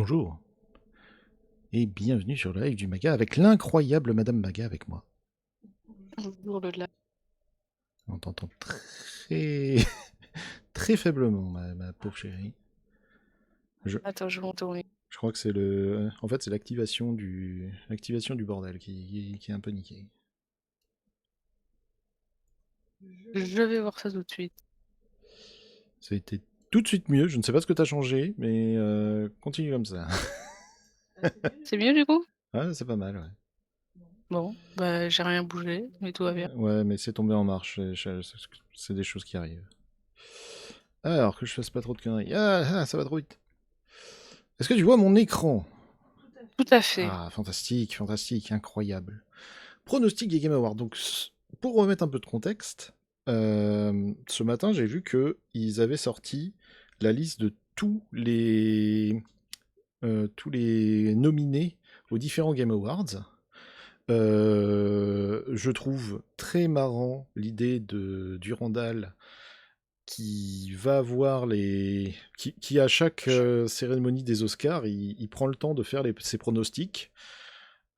bonjour et bienvenue sur le live du Maga avec l'incroyable Madame Maga avec moi. Bonjour le live. On t'entend très très faiblement, ma pauvre chérie. Attends, je vais retourner. Je crois que c'est en fait c'est l'activation du bordel qui est un peu niqué. Je vais voir ça tout de suite. Ça a été tout de suite mieux. Je ne sais pas ce que t'as changé, mais continue comme ça. C'est mieux du coup? Ah, c'est pas mal, ouais. Bon, bah j'ai rien bougé, mais tout va bien. Ouais, mais c'est tombé en marche. C'est des choses qui arrivent. Alors que je fasse pas trop de conneries. Ça va trop vite. Est-ce que tu vois mon écran? Tout à fait. Ah, fantastique, fantastique, incroyable. Pronostic des Game Awards. Donc, pour remettre un peu de contexte, ce matin, j'ai vu qu'ils avaient sorti la liste de tous les nominés aux différents Game Awards. Je trouve très marrant l'idée de Durandal qui va voir qui à chaque cérémonie des Oscars, il prend le temps de faire ses pronostics.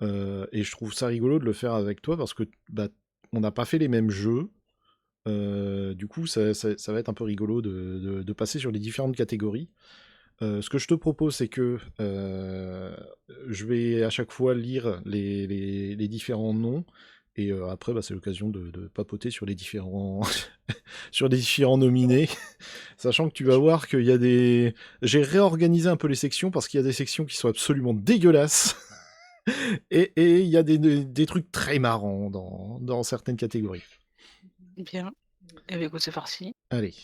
Et je trouve ça rigolo de le faire avec toi parce que bah, on n'a pas fait les mêmes jeux. Du coup, ça va être un peu rigolo de passer sur les différentes catégories. Ce que je te propose, c'est que je vais à chaque fois lire les différents noms. Et après, bah, c'est l'occasion de papoter sur les différents, sur les différents nominés. Sachant que tu vas voir qu'il y a des. J'ai réorganisé un peu les sections parce qu'il y a des sections qui sont absolument dégueulasses. Et il y a des trucs très marrants dans certaines catégories. Bien. Et bien écoute, c'est farci. Allez.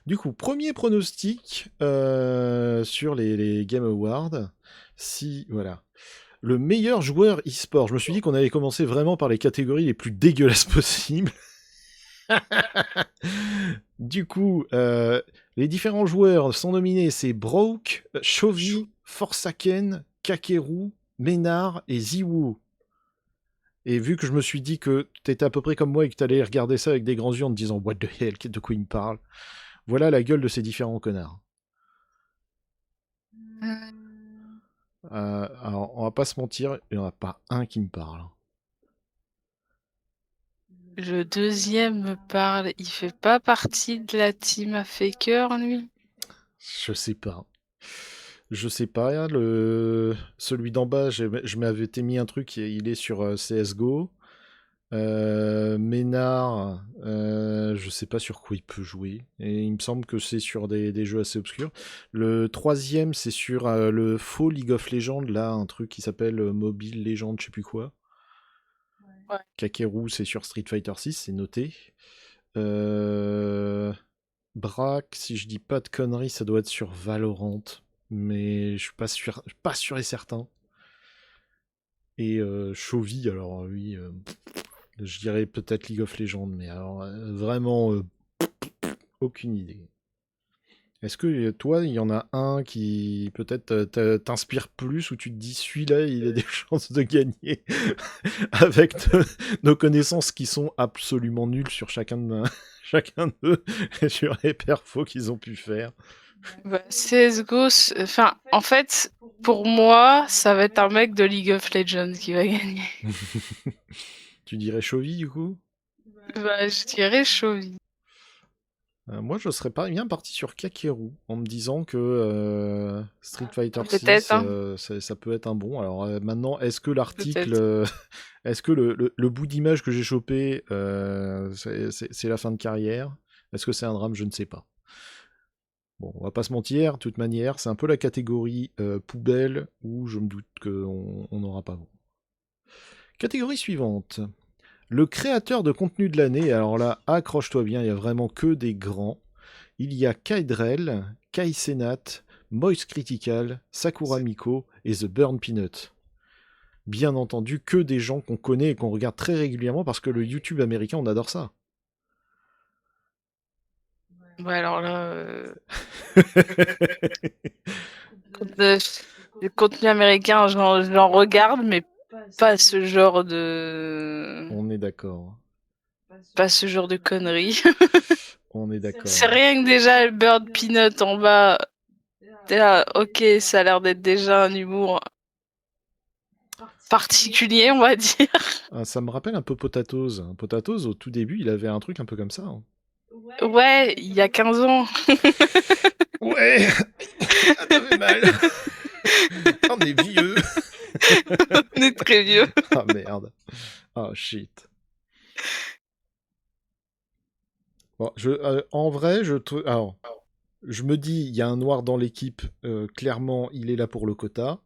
Du coup, premier pronostic sur les Game Awards. Si, voilà. Le meilleur joueur e-sport. Je me suis dit qu'on allait commencer vraiment par les catégories les plus dégueulasses possibles. Du coup, les différents joueurs sont nominés, c'est Broke, Chovy, Forsaken, Kakeru, Ménard et Ziwu. Et vu que je me suis dit que t'étais à peu près comme moi et que t'allais regarder ça avec des grands yeux en te disant What the hell, de quoi il me parle, voilà la gueule de ces différents connards. Alors, on va pas se mentir, il n'y en a pas un qui me parle. Le deuxième me parle, il fait pas partie de la team à Faker, lui? Je sais pas. Je sais pas. Celui d'en bas, je m'avais mis un truc, il est sur CSGO. Ménard, je sais pas sur quoi il peut jouer. Et il me semble que c'est sur des jeux assez obscurs. Le troisième, c'est sur le faux League of Legends, là, un truc qui s'appelle Mobile Legends, je sais plus quoi. Ouais. Kakeru, c'est sur Street Fighter 6, c'est noté. Brack, si je dis pas de conneries, ça doit être sur Valorant. Mais je suis pas sûr et certain. Et Chovy, alors lui, je dirais peut-être League of Legends, mais alors vraiment aucune idée. Est-ce que toi, il y en a un qui peut-être t'inspire plus ou tu te dis celui-là, il a des chances de gagner avec nos connaissances qui sont absolument nulles sur chacun d'eux et sur les perfos qu'ils ont pu faire. Bah, CSGO, enfin, en fait, pour moi, ça va être un mec de League of Legends qui va gagner. Tu dirais Chovy du coup? Bah, je dirais Chovy. Moi, je serais pas bien parti sur Kakeru en me disant que Street Fighter Peut-être, 6, hein. ça peut être un bon. Alors maintenant, est-ce que l'article, Peut-être. est-ce que le bout d'image que j'ai chopé, c'est la fin de carrière? Est-ce que c'est un drame? Je ne sais pas. Bon, on va pas se mentir, de toute manière, c'est un peu la catégorie poubelle où je me doute qu'on n'aura pas bon. Catégorie suivante. Le créateur de contenu de l'année, alors là, accroche-toi bien, il y a vraiment que des grands. Il y a Kaidrel, Kai Senat, Moist Critical, Sakura Miko et The Burn Peanut. Bien entendu, que des gens qu'on connaît et qu'on regarde très régulièrement parce que le YouTube américain, on adore ça. Ouais, alors là, le contenu américain, j'en regarde, mais pas ce genre de... On est d'accord. Pas ce genre de conneries. On est d'accord. C'est rien que déjà le Bird Peanut en bas. T'es là, ok, ça a l'air d'être déjà un humour particulier, on va dire. Ah, ça me rappelle un peu Potatoes. Potatoes, au tout début, il avait un truc un peu comme ça. Hein. Ouais, il y a 15 ans. Ouais, ça fait mal. On est vieux. On est très vieux. Ah merde. Ah shit. Bon, en vrai, alors, je me dis, il y a un noir dans l'équipe. Clairement, il est là pour le quota.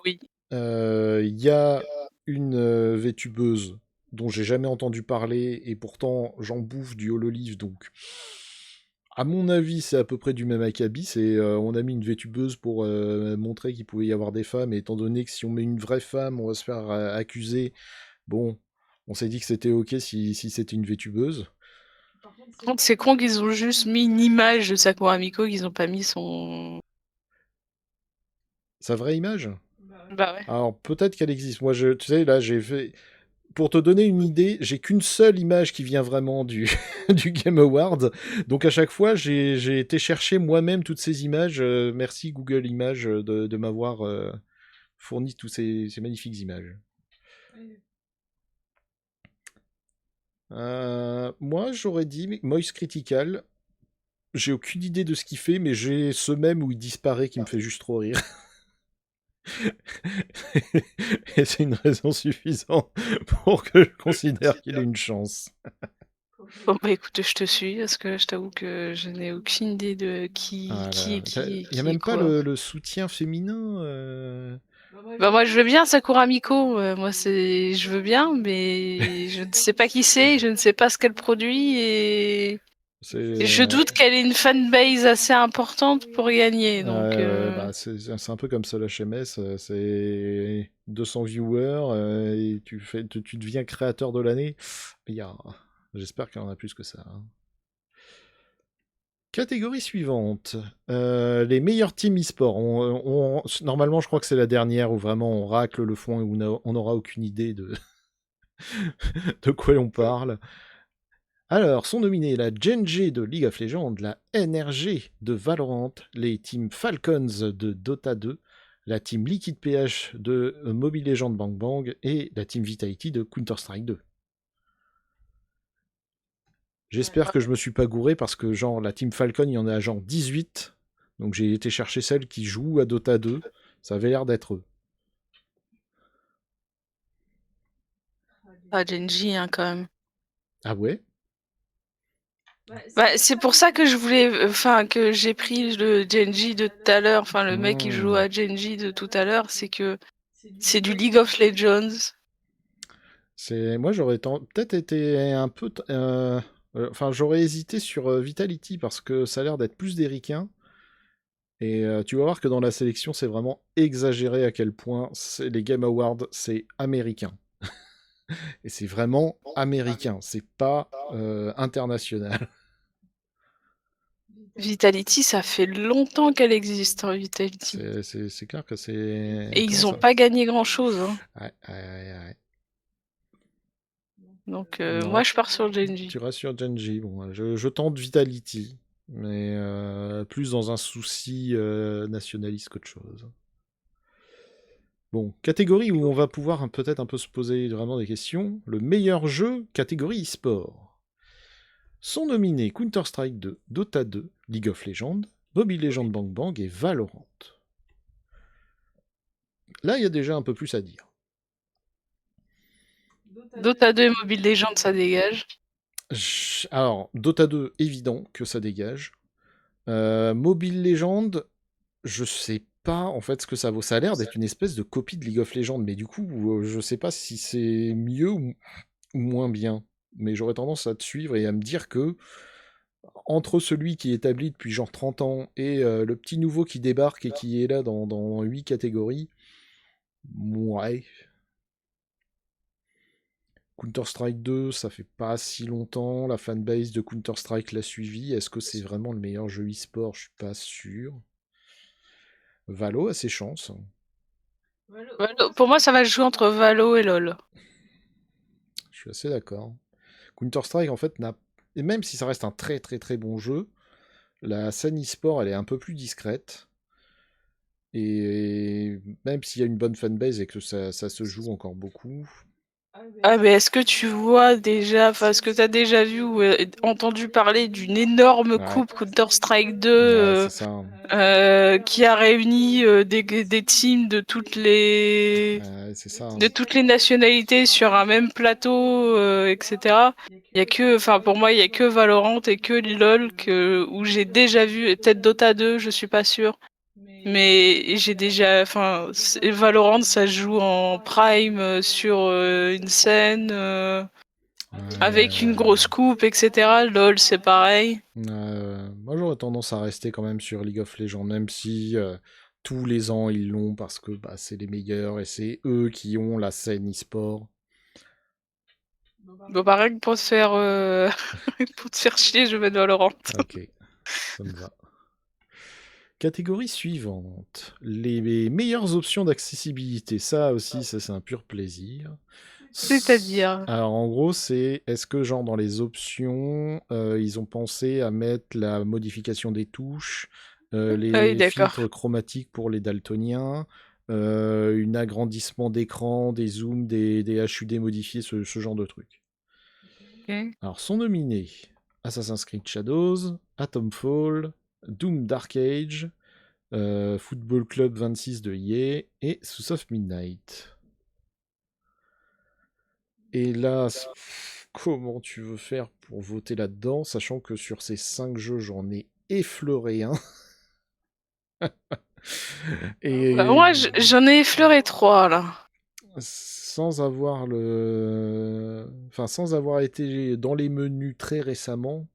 Oui. Il y a une VTubeuse dont j'ai jamais entendu parler et pourtant j'en bouffe du Hololive, donc à mon avis c'est à peu près du même acabit. On a mis une VTubeuse pour montrer qu'il pouvait y avoir des femmes, et étant donné que si on met une vraie femme on va se faire accuser, bon, on s'est dit que c'était ok si c'était une VTubeuse. Par contre, c'est con qu'ils ont juste mis une image de Sakura Miko, qu'ils ont pas mis son... Sa vraie image? Bah ouais. Alors peut-être qu'elle existe. Moi, tu sais, là j'ai fait... Pour te donner une idée, j'ai qu'une seule image qui vient vraiment du, du Game Award. Donc à chaque fois, j'ai été chercher moi-même toutes ces images. Merci Google Images de m'avoir fourni toutes ces magnifiques images. Moi, j'aurais dit Moist Critical. J'ai aucune idée de ce qu'il fait, mais j'ai ce même où il disparaît qui me fait juste trop rire. Et c'est une raison suffisante pour que je considère qu'il ait une chance. Bon bah écoute, je te suis, parce que je t'avoue que je n'ai aucune idée de Ah qui là, est qui, il n'y a qui est même pas quoi. le soutien féminin. Bah moi je veux bien Sakura Miko, moi c'est... Je veux bien, mais je ne sais pas qui c'est, je ne sais pas ce qu'elle produit, et je doute qu'elle ait une fanbase assez importante pour gagner, donc... bah, c'est un peu comme ça la HMS, c'est 200 viewers et tu deviens créateur de l'année. J'espère qu'il y en a plus que ça. Hein. Catégorie suivante. Les meilleurs teams e-sport. Normalement, je crois que c'est la dernière où vraiment on racle le fond et où on n'aura aucune idée de, de quoi on parle. Alors, sont nominés la Gen.G de League of Legends, la NRG de Valorant, les teams Falcons de Dota 2, la team Liquid PH de Mobile Legends Bang Bang et la team Vitality de Counter-Strike 2. J'espère que je me suis pas gouré parce que genre la team Falcon, il y en a genre 18. Donc j'ai été chercher celles qui jouent à Dota 2. Ça avait l'air d'être eux. Pas Genji, hein, quand même. Ah ouais? Bah, c'est pour ça que je voulais, enfin, que j'ai pris le Genji de tout à l'heure, enfin, le mec qui joue à Genji de tout à l'heure, c'est que c'est du League of Legends. Moi j'aurais peut-être été un peu... Enfin j'aurais hésité sur Vitality parce que ça a l'air d'être plus des ricains. Et tu vas voir que dans la sélection, c'est vraiment exagéré à quel point les Game Awards, c'est américain. Et c'est vraiment américain, c'est pas international. Vitality, ça fait longtemps qu'elle existe, hein, Vitality. C'est clair que c'est... Et Comment ils ont ça? pas gagné grand-chose, hein. Ouais. Donc, Non, moi, je pars sur Genji. tu restes sur Genji. Bon, je tente Vitality, mais plus dans un souci nationaliste qu'autre chose. Bon, catégorie où on va pouvoir peut-être un peu se poser vraiment des questions. Le meilleur jeu, catégorie e-sport. Sont nominés Counter-Strike 2, Dota 2, League of Legends, Mobile Legends Bang Bang et Valorant. Là, il y a déjà un peu plus à dire. Dota 2 et Mobile Legends, ça dégage. Alors, Dota 2, évident que ça dégage. Mobile Legends, je sais pas en fait ce que ça vaut. Ça a l'air d'être une espèce de copie de League of Legends, mais du coup, je sais pas si c'est mieux ou moins bien. Mais j'aurais tendance à te suivre et à me dire que entre celui qui est établi depuis genre 30 ans et le petit nouveau qui débarque et qui est là dans 8 catégories, ouais. Counter-Strike 2, ça fait pas si longtemps, la fanbase de Counter-Strike l'a suivi. Est-ce que c'est vraiment le meilleur jeu e-sport? Je suis pas sûr. Valo a ses chances. Pour moi, ça va jouer entre Valo et LoL. Je suis assez d'accord. Counter-Strike, en fait, n'a... Et même si ça reste un très très très bon jeu, la scène e-sport, elle est un peu plus discrète. Et même s'il y a une bonne fanbase et que ça se joue encore beaucoup. Ah, mais est-ce que tu vois déjà, enfin, est-ce que tu as déjà vu ou entendu parler d'une énorme coupe Counter-Strike 2 c'est ça. qui a réuni des teams de toutes les c'est ça. de toutes les nationalités sur un même plateau, etc. Il y a que, enfin pour moi, il y a que Valorant et que LoL où j'ai déjà vu, et peut-être Dota 2, je suis pas sûre. Mais j'ai déjà, enfin, Valorant, ça joue en prime sur une scène avec une grosse coupe, etc. LoL, c'est pareil. Moi, j'aurais tendance à rester quand même sur League of Legends, même si tous les ans ils l'ont parce que c'est les meilleurs et c'est eux qui ont la scène e-sport. Bon, bah, rien que pour te faire, pour te faire chier, je vais mettre Valorant. Ok, ça me va. Catégorie suivante. Les meilleures options d'accessibilité. Ça aussi, ça c'est un pur plaisir. C'est-à-dire Alors en gros, c'est est-ce que genre dans les options, ils ont pensé à mettre la modification des touches, les filtres chromatiques pour les daltoniens, un agrandissement d'écran, des zooms, des HUD modifiés, ce genre de trucs. Okay. Alors sont nominés Assassin's Creed Shadows, Atomfall, Doom Dark Age, Football Club 26 de EA et Sous of Midnight. Et là, comment tu veux faire pour voter là-dedans, sachant que sur ces 5 jeux, j'en ai effleuré un. Et moi, j'en ai effleuré 3 là. Sans avoir sans avoir été dans les menus très récemment.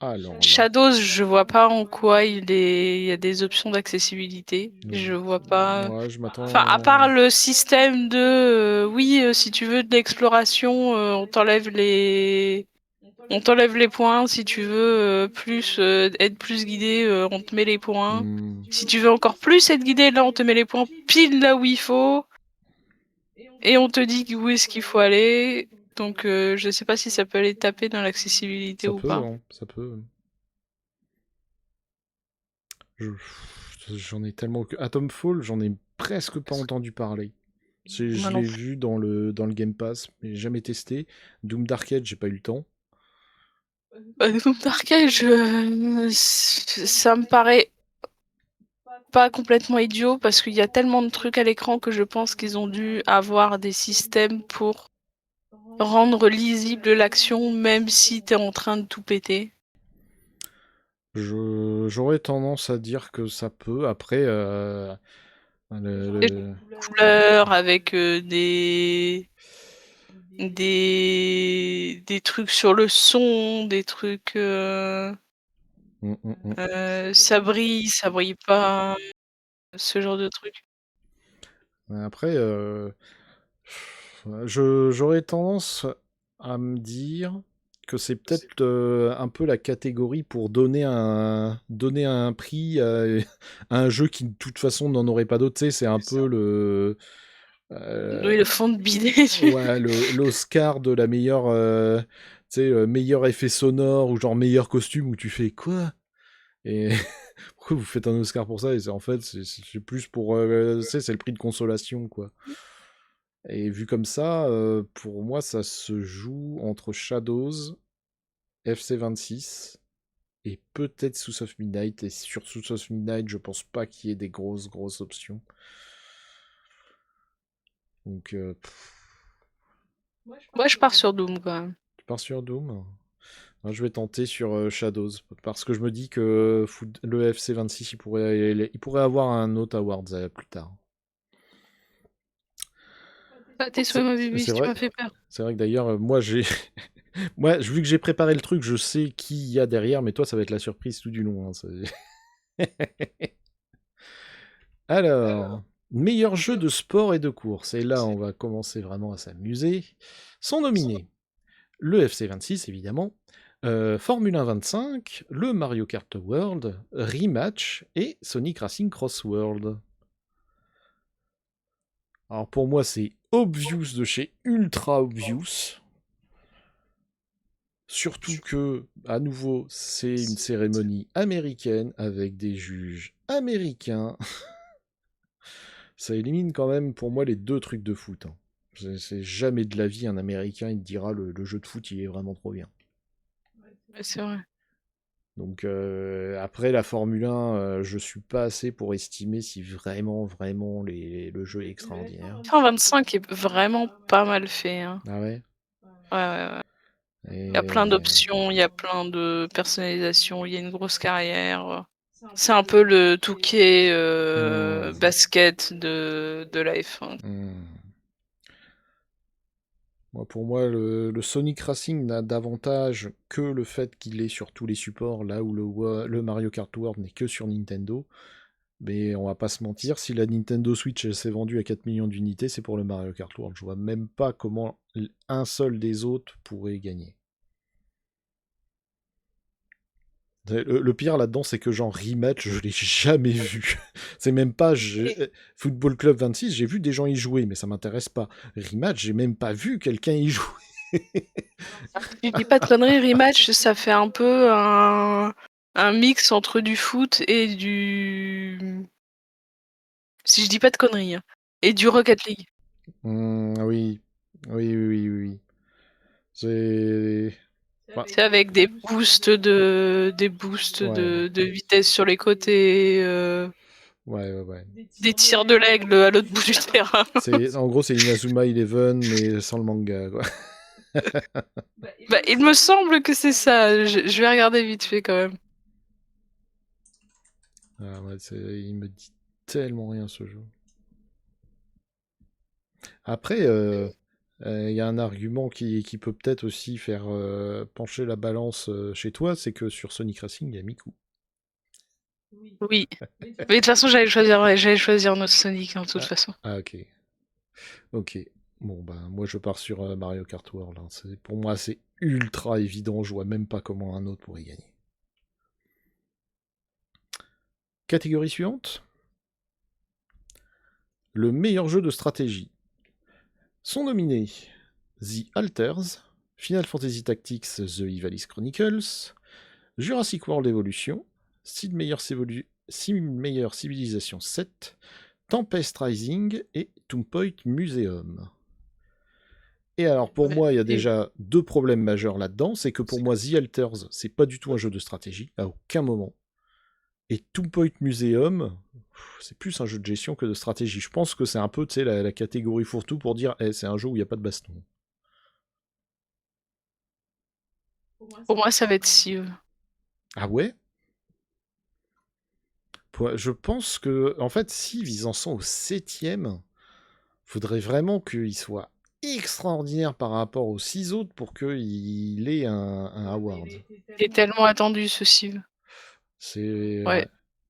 Alors, Shadows, je vois pas en quoi il y a des options d'accessibilité. Je vois pas. Ouais, je m'attends. Enfin, à part le système de, si tu veux de l'exploration, on t'enlève les points. Si tu veux être plus guidé, on te met les points. Si tu veux encore plus être guidé, là, on te met les points pile là où il faut. Et on te dit où est-ce qu'il faut aller. Donc, je sais pas si ça peut aller taper dans l'accessibilité ou pas. Ça peut. J'en ai tellement. Atomfall, j'en ai presque pas entendu parler. Je l'ai vu dans le Game Pass, mais j'ai jamais testé. Doom Dark Age, j'ai pas eu le temps. Doom Dark Age, ça me paraît pas complètement idiot parce qu'il y a tellement de trucs à l'écran que je pense qu'ils ont dû avoir des systèmes pour rendre lisible l'action même si t'es en train de tout péter. J'aurais tendance à dire que ça peut. Après, Des couleurs avec des trucs sur le son, des trucs ça brille pas, ce genre de trucs. Après, j'aurais tendance à me dire que c'est peut-être un peu la catégorie pour donner un prix à un jeu qui de toute façon n'en aurait pas d'autre. Tu sais, c'est un peu le Oui, le fond de bidet. ouais, l'Oscar de la meilleure meilleur effet sonore ou genre meilleur costume où tu fais quoi? Et pourquoi vous faites un Oscar pour ça? Et en fait, c'est plus pour c'est le prix de consolation quoi. Et vu comme ça, pour moi, ça se joue entre Shadows, FC26 et peut-être Sous of Midnight. Et sur Sous of Midnight, je pense pas qu'il y ait des grosses options. Donc, Moi, je pars sur Doom quand même. tu pars sur Doom? Moi, je vais tenter sur Shadows parce que je me dis que le FC26, il pourrait avoir un autre award plus tard. Tes souhaits, ma bibi, tu m'as fait peur. C'est vrai que d'ailleurs, moi, moi, vu que j'ai préparé le truc, je sais qui y a derrière, mais toi, ça va être la surprise tout du long. Hein, Alors, meilleur jeu de sport et de course. Et là, on va commencer vraiment à s'amuser. Sont nominés le FC26, évidemment, Formule 1 25, le Mario Kart World, Rematch et Sonic Racing Cross World. Alors pour moi, c'est Obvious de chez Ultra Obvious. Surtout que, à nouveau, c'est une cérémonie américaine avec des juges américains. Ça élimine quand même pour moi les deux trucs de foot. Hein. C'est jamais de la vie un Américain il te dira le jeu de foot il est vraiment trop bien. Ouais, c'est vrai. Donc après la Formule 1, je suis pas assez pour estimer si vraiment le jeu est extraordinaire. Enfin, 25 est vraiment pas mal fait. Hein. Ah ouais. Ouais. Et... Il y a plein d'options, il y a plein de personnalisations, il y a une grosse carrière. C'est un peu le Touquet basket de la F1. Pour moi, le Sonic Racing n'a d'avantage que le fait qu'il est sur tous les supports, là où le Mario Kart World n'est que sur Nintendo. Mais on va pas se mentir, si la Nintendo Switch s'est vendue à 4 millions d'unités, c'est pour le Mario Kart World. Je vois même pas comment un seul des autres pourrait gagner. Le pire là-dedans, c'est que genre Rematch, je l'ai jamais vu. C'est même pas Football Club 26, j'ai vu des gens y jouer, mais ça m'intéresse pas. Rematch, j'ai même pas vu quelqu'un y jouer. Je dis pas de conneries, Rematch, ça fait un peu un mix entre du foot et du... Si je dis pas de conneries, hein, et du Rocket League. Oui. C'est... C'est avec des boosts de vitesse sur les côtés, Ouais. des tirs de l'aigle à l'autre bout du terrain. En gros, c'est Inazuma Eleven, mais sans le manga, quoi. Bah, il me semble que c'est ça. Je vais regarder vite fait quand même. Ah ouais, il me dit tellement rien ce jeu. Après, il y a un argument qui peut peut-être aussi faire pencher la balance chez toi, c'est que sur Sonic Racing, il y a Miku. Oui. Mais de toute façon, j'allais choisir notre Sonic, de toute façon. Ah, ok. Ok. Bon, ben, moi, je pars sur Mario Kart World. Hein. Pour moi, c'est ultra évident. Je vois même pas comment un autre pourrait gagner. Catégorie suivante. Le meilleur jeu de stratégie. Sont nominés The Alters, Final Fantasy Tactics The Ivalice Chronicles, Jurassic World Evolution, Sid Meier's Civilization 7, Tempest Rising et Tomb Point Museum. Et alors pour moi, il y a déjà deux problèmes majeurs là-dedans. C'est que pour moi, The Alters, c'est pas du tout un jeu de stratégie, à aucun moment. Et Tomb Point Museum, c'est plus un jeu de gestion que de stratégie. Je pense que c'est un peu la catégorie fourre-tout pour dire c'est un jeu où il n'y a pas de baston. Pour moi, ça va être Civ. Ah ouais? Je pense que, en fait, Civ, ils en sont au 7ème. Faudrait vraiment qu'il soit extraordinaire par rapport aux 6 autres pour qu'il ait un award. Il est tellement attendu, ce Civ. Ouais.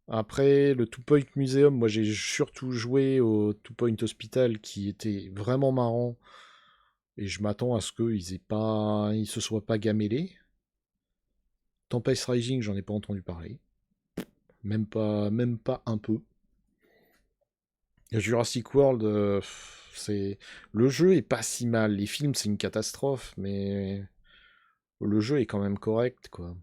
Après, le Two Point Museum, moi j'ai surtout joué au Two Point Hospital qui était vraiment marrant. Et je m'attends à ce qu'ils se soient pas gamellés. Tempest Rising, j'en ai pas entendu parler. Même pas un peu. Jurassic World, le jeu est pas si mal. Les films, c'est une catastrophe, mais le jeu est quand même correct, quoi.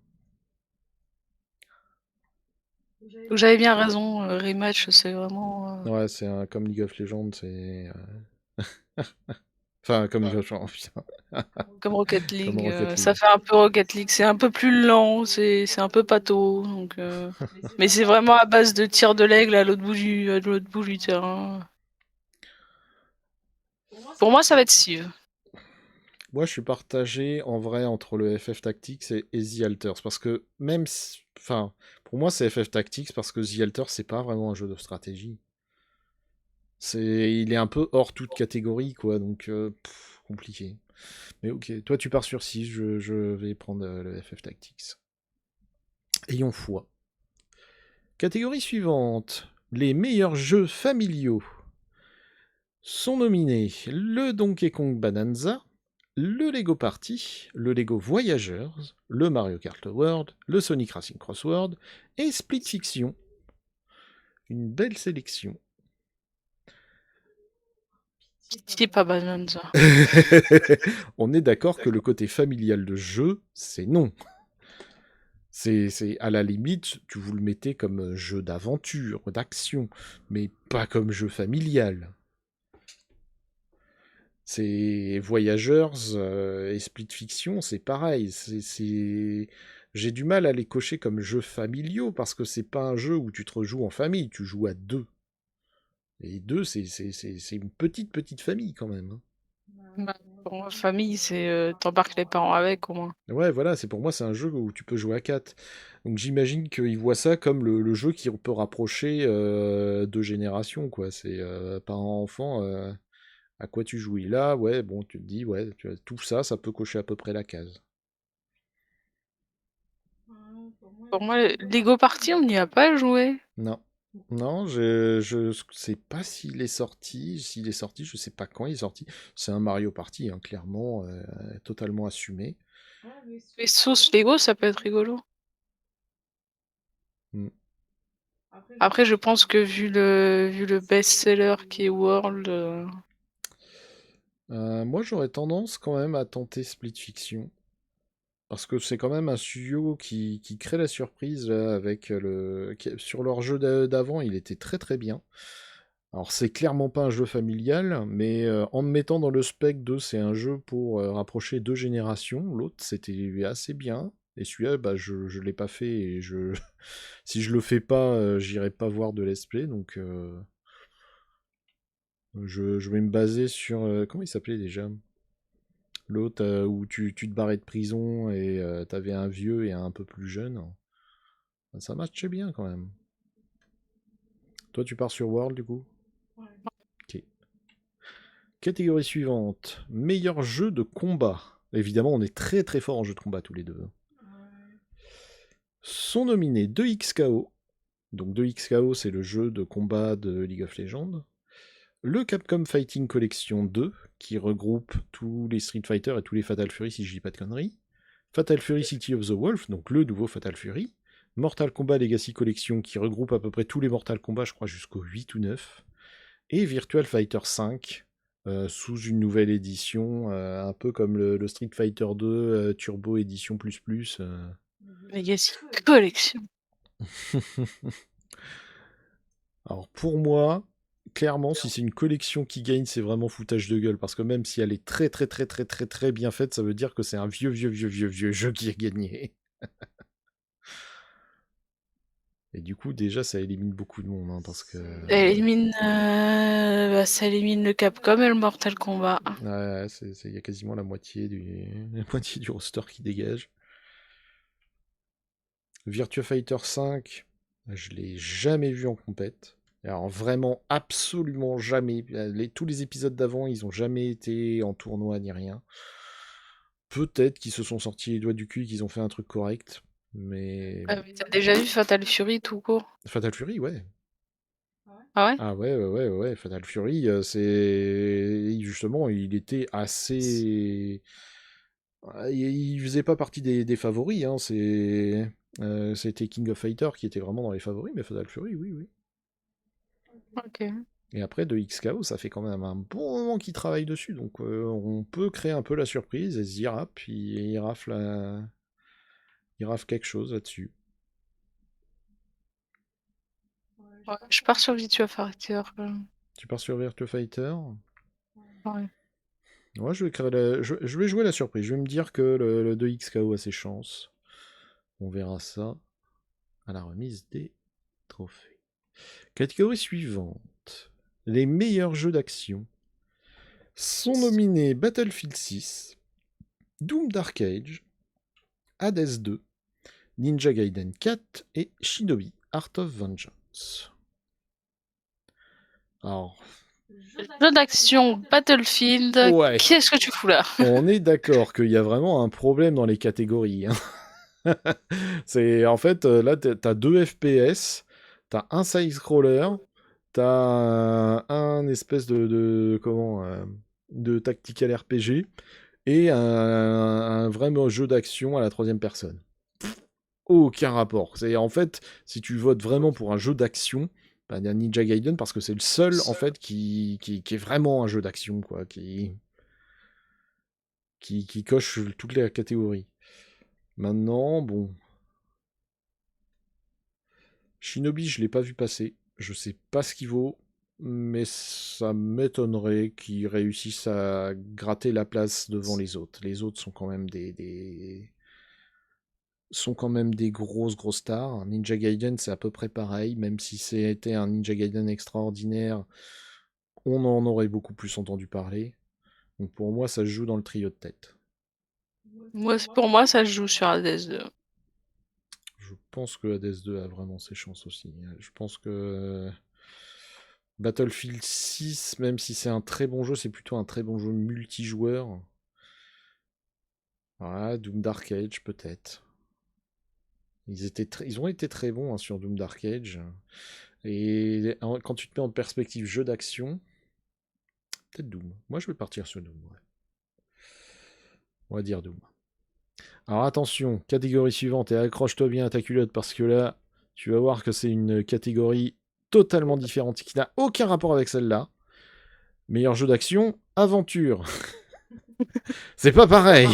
J'avais bien raison, Rematch, c'est vraiment... Ouais, comme League of Legends, c'est... Enfin, comme League of Legends, putain. Comme Rocket Comme League, Rocket League. ça fait un peu Rocket League. C'est un peu plus lent, c'est un peu pâteau. Donc, mais c'est vraiment à base de tir de l'aigle à l'autre bout du terrain. Pour moi, ça va être Civ. Moi, je suis partagé en vrai entre le FF Tactics et The Alters. Parce que même si... Enfin, pour moi, c'est FF Tactics parce que The Alters, c'est pas vraiment un jeu de stratégie. Il est un peu hors toute catégorie, quoi. Donc, compliqué. Mais ok, toi, tu pars sur 6. Je vais prendre le FF Tactics. Ayons foi. Catégorie suivante. Les meilleurs jeux familiaux sont nominés le Donkey Kong Bonanza, le Lego Party, le Lego Voyagers, le Mario Kart World, le Sonic Racing Crossword et Split Fiction. Une belle sélection. C'est pas banane, ça. On est d'accord que le côté familial de jeu, c'est non. C'est à la limite, tu vous le mettez comme jeu d'aventure, d'action, mais pas comme jeu familial. C'est Voyageurs et Split Fiction, c'est pareil. J'ai du mal à les cocher comme jeux familiaux parce que c'est pas un jeu où tu te rejoues en famille, tu joues à deux. Et deux, c'est une petite famille quand même. Bah, pour moi, famille, c'est t'embarques les parents avec au moins. Ouais, voilà, pour moi, c'est un jeu où tu peux jouer à 4. Donc j'imagine qu'ils voient ça comme le jeu qui peut rapprocher deux générations, quoi. C'est parent-enfant, à quoi tu joues. Et là, ouais, bon, tu te dis, ouais, tout ça, ça peut cocher à peu près la case. Pour moi, Lego Party, on n'y a pas joué. Non. Non, je sais pas s'il est sorti. S'il est sorti, je sais pas quand il est sorti. C'est un Mario Party, hein, clairement, totalement assumé. Les sauces Lego, ça peut être rigolo. Mm. Après, je pense que vu le best-seller qui est World... Moi, j'aurais tendance quand même à tenter Split Fiction. Parce que c'est quand même un studio qui crée la surprise là, avec sur leur jeu d'avant, il était très très bien. Alors c'est clairement pas un jeu familial, mais en me mettant dans le spec de c'est un jeu pour rapprocher deux générations, l'autre c'était assez bien. Et celui-là, bah, je l'ai pas fait et si je le fais pas, j'irai pas voir de let's play. Donc je vais me baser sur comment il s'appelait déjà? L'autre où tu te barrais de prison et t'avais un vieux et un peu plus jeune. Ça matchait bien quand même. Toi, tu pars sur World du coup? Ok. Catégorie suivante. Meilleur jeu de combat. Évidemment, on est très très fort en jeu de combat tous les deux. Sont nominés 2XKO. Donc 2XKO, c'est le jeu de combat de League of Legends. Le Capcom Fighting Collection 2, qui regroupe tous les Street Fighter et tous les Fatal Fury, si je dis pas de conneries. Fatal Fury City of the Wolf, donc le nouveau Fatal Fury. Mortal Kombat Legacy Collection, qui regroupe à peu près tous les Mortal Kombat, je crois jusqu'au 8 ou 9. Et Virtual Fighter 5, sous une nouvelle édition, un peu comme le Street Fighter 2 Turbo Édition ++. Legacy Collection. Alors pour moi, clairement, si c'est une collection qui gagne, c'est vraiment foutage de gueule. Parce que même si elle est très très très très très très bien faite, ça veut dire que c'est un vieux jeu qui a gagné. Et du coup, déjà, ça élimine beaucoup de monde, hein, parce que... Ça élimine le Capcom et le Mortal Kombat. Ouais, il y a quasiment la moitié du roster qui dégage. Virtua Fighter 5, je l'ai jamais vu en compète. Alors vraiment, absolument jamais. Tous les épisodes d'avant, ils ont jamais été en tournoi ni rien. Peut-être qu'ils se sont sortis les doigts du cul et qu'ils ont fait un truc correct. Mais t'as déjà vu Fatal Fury tout court? Fatal Fury, ouais. Ah ouais? Ah ouais. Fatal Fury, c'est... Justement, il était assez... Il faisait pas partie des favoris, hein. C'était King of Fighter qui était vraiment dans les favoris, mais Fatal Fury, oui. Ok. Et après, de XKO, ça fait quand même un bon moment qu'ils travaillent dessus, donc on peut créer un peu la surprise et se dire, ah, puis il rafle quelque chose là-dessus. Ouais, je pars sur Virtua Fighter. Tu pars sur Virtua Fighter? Ouais. Ouais, je vais jouer la surprise. Je vais me dire que le 2XKO a ses chances. On verra ça à la remise des trophées. Catégorie suivante. Les meilleurs jeux d'action sont nominés Battlefield 6, Doom Dark Age, Hades 2, Ninja Gaiden 4 et Shinobi Art of Vengeance. Alors, jeu d'action Battlefield, ouais. Qu'est-ce que tu fous là? On est d'accord qu'il y a vraiment un problème dans les catégories. C'est en fait là t'as 2 FPS, t'as un side-scroller, t'as un espèce de tactical RPG et un vrai jeu d'action à la troisième personne. Aucun rapport. C'est en fait, si tu votes vraiment pour un jeu d'action, Bah, Ninja Gaiden parce que c'est le seul en fait qui est vraiment un jeu d'action, quoi, qui coche toutes les catégories. Maintenant, bon, Shinobi, je l'ai pas vu passer. Je sais pas ce qu'il vaut, mais ça m'étonnerait qu'il réussisse à gratter la place devant les autres. Les autres sont quand même des grosses stars. Ninja Gaiden, c'est à peu près pareil, même si c'était un Ninja Gaiden extraordinaire, on en aurait beaucoup plus entendu parler. Donc pour moi, ça se joue dans le trio de tête. Pour moi, ça se joue sur Hades 2. Je pense que Hades 2 a vraiment ses chances aussi. Je pense que Battlefield 6, même si c'est un très bon jeu, c'est plutôt un très bon jeu multijoueur. Voilà, Doom Dark Age peut-être. Ils ont été très bons, hein, sur Doom Dark Age. Et quand tu te mets en perspective jeu d'action, peut-être Doom. Moi, je vais partir sur Doom. Ouais. On va dire Doom. Alors attention, catégorie suivante, et accroche-toi bien à ta culotte parce que là, tu vas voir que c'est une catégorie totalement différente qui n'a aucun rapport avec celle-là. Meilleur jeu d'action, aventure. C'est pas pareil.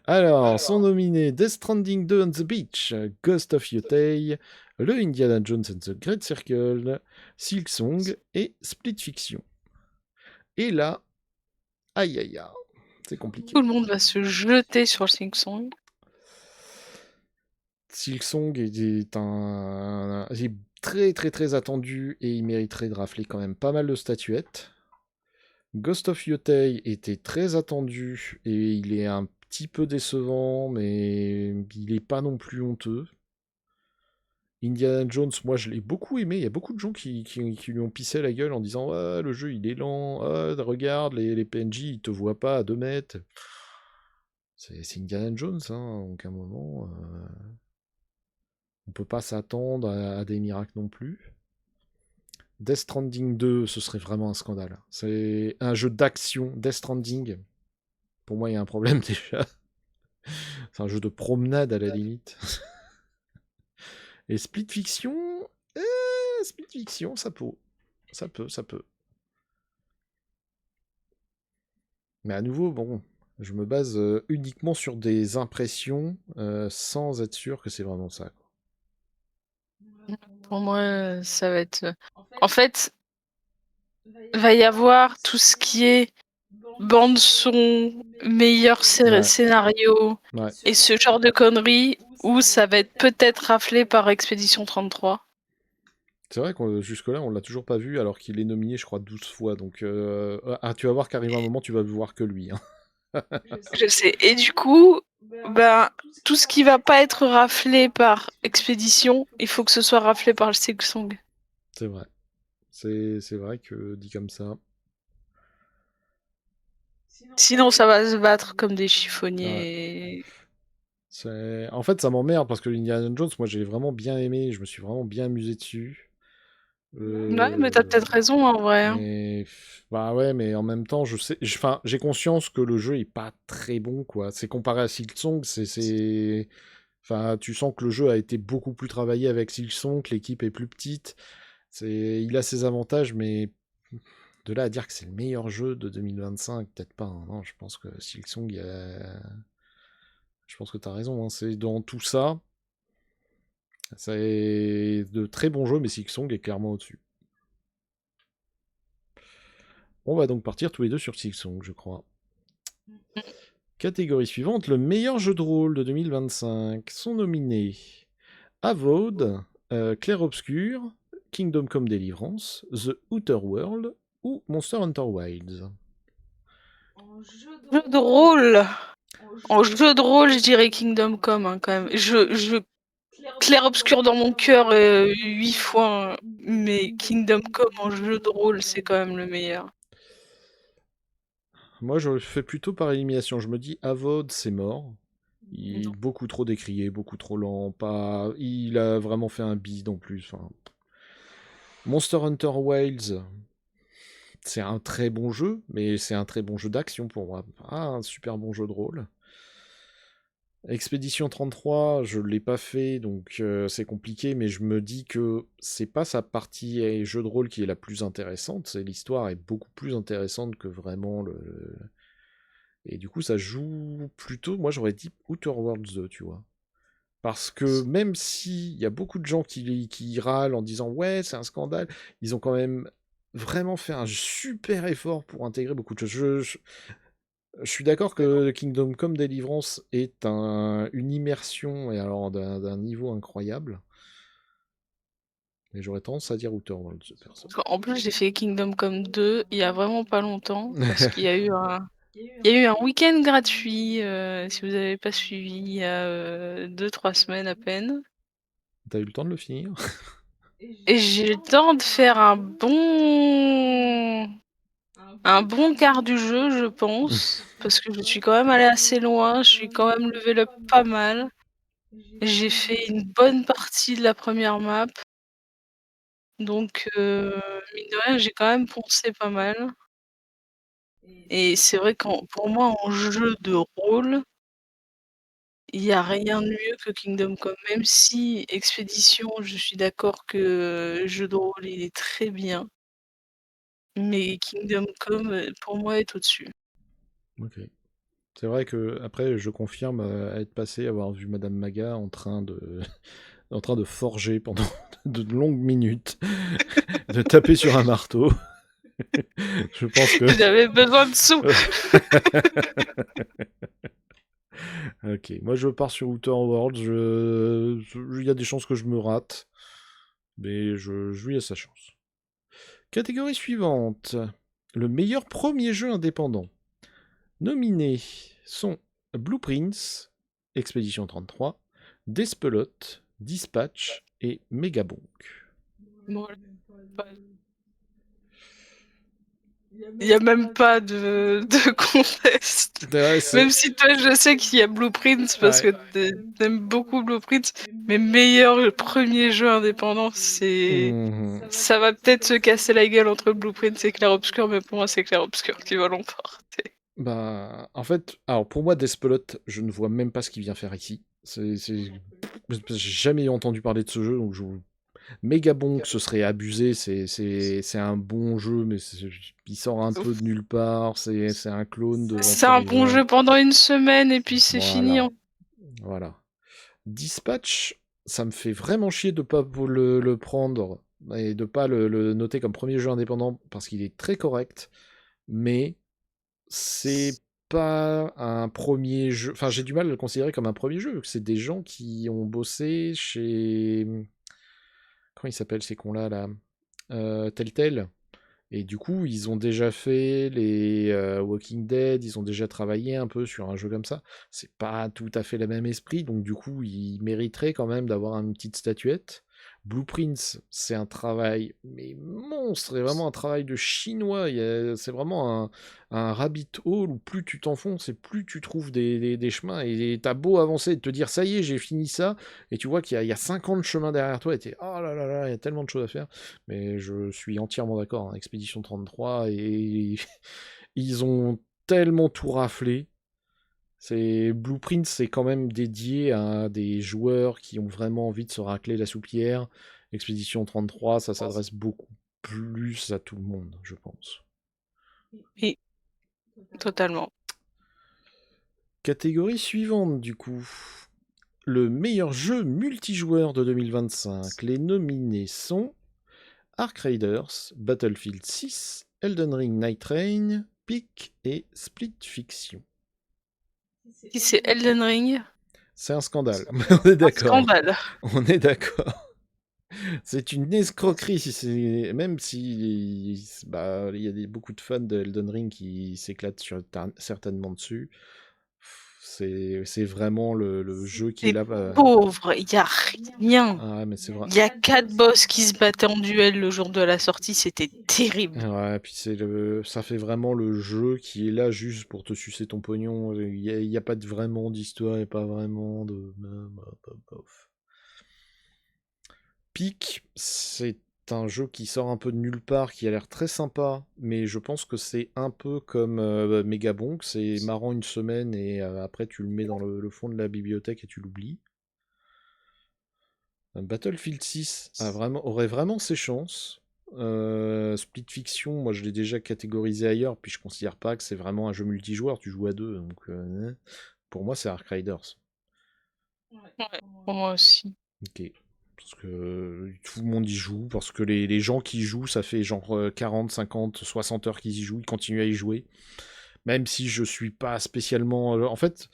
Alors, sont nominés Death Stranding 2 on the Beach, Ghost of Yotei, le Indiana Jones and the Great Circle, Silksong et Split Fiction. Et là, aïe aïe aïe, c'est compliqué. Tout le monde va se jeter sur le Silksong. Silksong est très très très attendu et il mériterait de rafler quand même pas mal de statuettes. Ghost of Yotei était très attendu et il est un petit peu décevant, mais il est pas non plus honteux. Indiana Jones, moi je l'ai beaucoup aimé. Il y a beaucoup de gens qui lui ont pissé la gueule en disant ah, le jeu il est lent, ah, regarde, les PNJ ils te voient pas à 2 mètres. C'est Indiana Jones, hein, donc à un moment. On peut pas s'attendre à des miracles non plus. Death Stranding 2, ce serait vraiment un scandale. C'est un jeu d'action, Death Stranding. Pour moi, il y a un problème déjà. C'est un jeu de promenade à la limite. Et Split Fiction, Split Fiction, ça peut. Ça peut. Mais à nouveau, bon, je me base uniquement sur des impressions sans être sûr que c'est vraiment ça. Pour moi, ça va être. En fait, va y avoir tout ce qui est bande son, meilleur scénario et ce genre de conneries où ça va être peut-être raflé par Expédition 33. C'est vrai que jusque-là, on l'a toujours pas vu, alors qu'il est nominé, je crois, 12 fois. Donc, tu vas voir qu'arrive un moment, tu vas voir que lui. Hein. Je sais. Et du coup, tout ce qui va pas être raflé par Expédition, il faut que ce soit raflé par le Silksong. C'est vrai. C'est vrai que dit comme ça. Sinon, ça va se battre comme des chiffonniers. Ouais. En fait, ça m'emmerde parce que Indiana Jones, moi, j'ai vraiment bien aimé. Je me suis vraiment bien amusé dessus. Ouais, mais t'as peut-être raison en vrai. Mais... Bah ouais, mais en même temps, j'ai conscience que le jeu est pas très bon, quoi. C'est comparé à Silksong, Enfin, tu sens que le jeu a été beaucoup plus travaillé avec Silksong, que l'équipe est plus petite. Il a ses avantages, mais de là à dire que c'est le meilleur jeu de 2025, peut-être pas. Hein. Non, je pense que Silksong, je pense que t'as raison. Hein. C'est dans tout ça, c'est de très bons jeux, mais Silksong est clairement au-dessus. On va donc partir tous les deux sur Silksong, je crois. Catégorie suivante, le meilleur jeu de rôle de 2025. Sont nominés Avowed, Clair Obscur, Kingdom Come Deliverance, The Outer World ou Monster Hunter Wilds. Jeu de rôle. En jeu de rôle, je dirais Kingdom Come hein, quand même. Clair obscur dans mon cœur 8 fois, mais Kingdom Come en jeu de rôle, c'est quand même le meilleur. Moi, je fais plutôt par élimination. Je me dis, Avowed, c'est mort. Il est beaucoup trop décrié, beaucoup trop lent. Il a vraiment fait un bide en plus. Enfin... Monster Hunter Wilds, c'est un très bon jeu, mais c'est un très bon jeu d'action pour moi. Ah, un super bon jeu de rôle. Expédition 33, je l'ai pas fait, donc c'est compliqué, mais je me dis que c'est pas sa partie jeu de rôle qui est la plus intéressante, l'histoire est beaucoup plus intéressante que vraiment le... Et du coup, ça joue plutôt, moi j'aurais dit Outer Worlds 2, tu vois. Parce que même s'il y a beaucoup de gens qui râlent en disant ouais, c'est un scandale, ils ont quand même vraiment fait un super effort pour intégrer beaucoup de choses. Je suis d'accord que Kingdom Come Deliverance est une immersion et alors d'un niveau incroyable. Mais j'aurais tendance à dire Outer Worlds, perso. En plus, j'ai fait Kingdom Come 2 il y a vraiment pas longtemps parce qu'il y a eu un week-end gratuit, si vous n'avez pas suivi, il y a 2-3 semaines à peine. T'as eu le temps de le finir? Et j'ai eu le temps de faire un bon quart du jeu, je pense, parce que je suis quand même allée assez loin, je suis quand même level up pas mal. J'ai fait une bonne partie de la première map. Donc mine de rien, j'ai quand même poncé pas mal. Et c'est vrai pour moi, en jeu de rôle, il y a rien de mieux que Kingdom Come. Même si Expédition, je suis d'accord que jeu de rôle, il est très bien. Mais Kingdom Come, pour moi, est au-dessus. Ok. C'est vrai que après, je confirme être passé, avoir vu Madame Maga en train de forger pendant de longues minutes, de taper sur un marteau. Je pense que... J'avais besoin de sous. Ok, moi je pars sur Outer Worlds. Il y a des chances que je me rate, mais je lui laisse sa chance. Catégorie suivante. Le meilleur premier jeu indépendant. Nominés sont Blueprints, Expédition 33, Despelot, Dispatch et Megabonk. Bon, il n'y a même pas de contest. Même si toi, je sais qu'il y a Blueprints parce que t'aimes beaucoup Blueprints, mais meilleur premier jeu indépendant, ça va peut-être se casser la gueule entre Blueprints et Clair Obscur, mais pour moi, c'est Clair Obscur qui va l'emporter. Bah, en fait, alors pour moi, Despelot, je ne vois même pas ce qu'il vient faire ici. J'ai jamais entendu parler de ce jeu, donc Megabonk, ce serait abusé, c'est un bon jeu, mais il sort un peu de nulle part, c'est un clone de C'est un bon jeu pendant une semaine et puis c'est fini. Voilà. Dispatch, ça me fait vraiment chier de pas le prendre et de pas le noter comme premier jeu indépendant parce qu'il est très correct, mais c'est pas un premier jeu. Enfin, j'ai du mal à le considérer comme un premier jeu. C'est des gens qui ont bossé chez... Comment ils s'appellent ces cons-là, là, Telltale. Et du coup, ils ont déjà fait les Walking Dead, ils ont déjà travaillé un peu sur un jeu comme ça. C'est pas tout à fait le même esprit, donc du coup, ils mériteraient quand même d'avoir une petite statuette. Blueprints, c'est un travail mais monstre, c'est vraiment un travail de chinois. C'est vraiment un rabbit hole où plus tu t'enfonces et plus tu trouves des chemins. Et t'as beau avancer et te dire ça y est, j'ai fini ça, et tu vois qu'il y a 50 chemins derrière toi et t'es oh là là là, il y a tellement de choses à faire. Mais je suis entièrement d'accord, hein, Expédition 33, et ils ont tellement tout raflé. Blueprint, c'est quand même dédié à des joueurs qui ont vraiment envie de se racler la soupière. Expédition 33, ça s'adresse beaucoup plus à tout le monde, je pense. Oui, totalement. Catégorie suivante, du coup. Le meilleur jeu multijoueur de 2025. Les nominés sont Ark Raiders, Battlefield 6, Elden Ring Night Rain, Peak et Split Fiction. Si c'est Elden Ring, c'est un scandale. On est d'accord. Un scandale. On est d'accord. C'est une escroquerie, même si il y a beaucoup de fans de Elden Ring qui s'éclatent certainement dessus. C'est vraiment le jeu qui est là. Pauvre, il y a rien. Ah, mais c'est vrai. Il y a 4 boss qui se battaient en duel le jour de la sortie, c'était terrible. Ouais, puis ça fait vraiment le jeu qui est là juste pour te sucer ton pognon. Il y a pas vraiment d'histoire et pas vraiment de... Peak, c'est c'est un jeu qui sort un peu de nulle part, qui a l'air très sympa, mais je pense que c'est un peu comme Megabonk, c'est marrant une semaine et après tu le mets dans le fond de la bibliothèque et tu l'oublies. Battlefield 6 aurait vraiment ses chances. Split Fiction, moi je l'ai déjà catégorisé ailleurs, puis je considère pas que c'est vraiment un jeu multijoueur, tu joues à deux, donc pour moi c'est Ark Riders. Ouais, pour moi aussi. Ok. Parce que tout le monde y joue, parce que les gens qui y jouent, ça fait genre 40, 50, 60 heures qu'ils y jouent, ils continuent à y jouer. Même si je suis pas spécialement... En fait,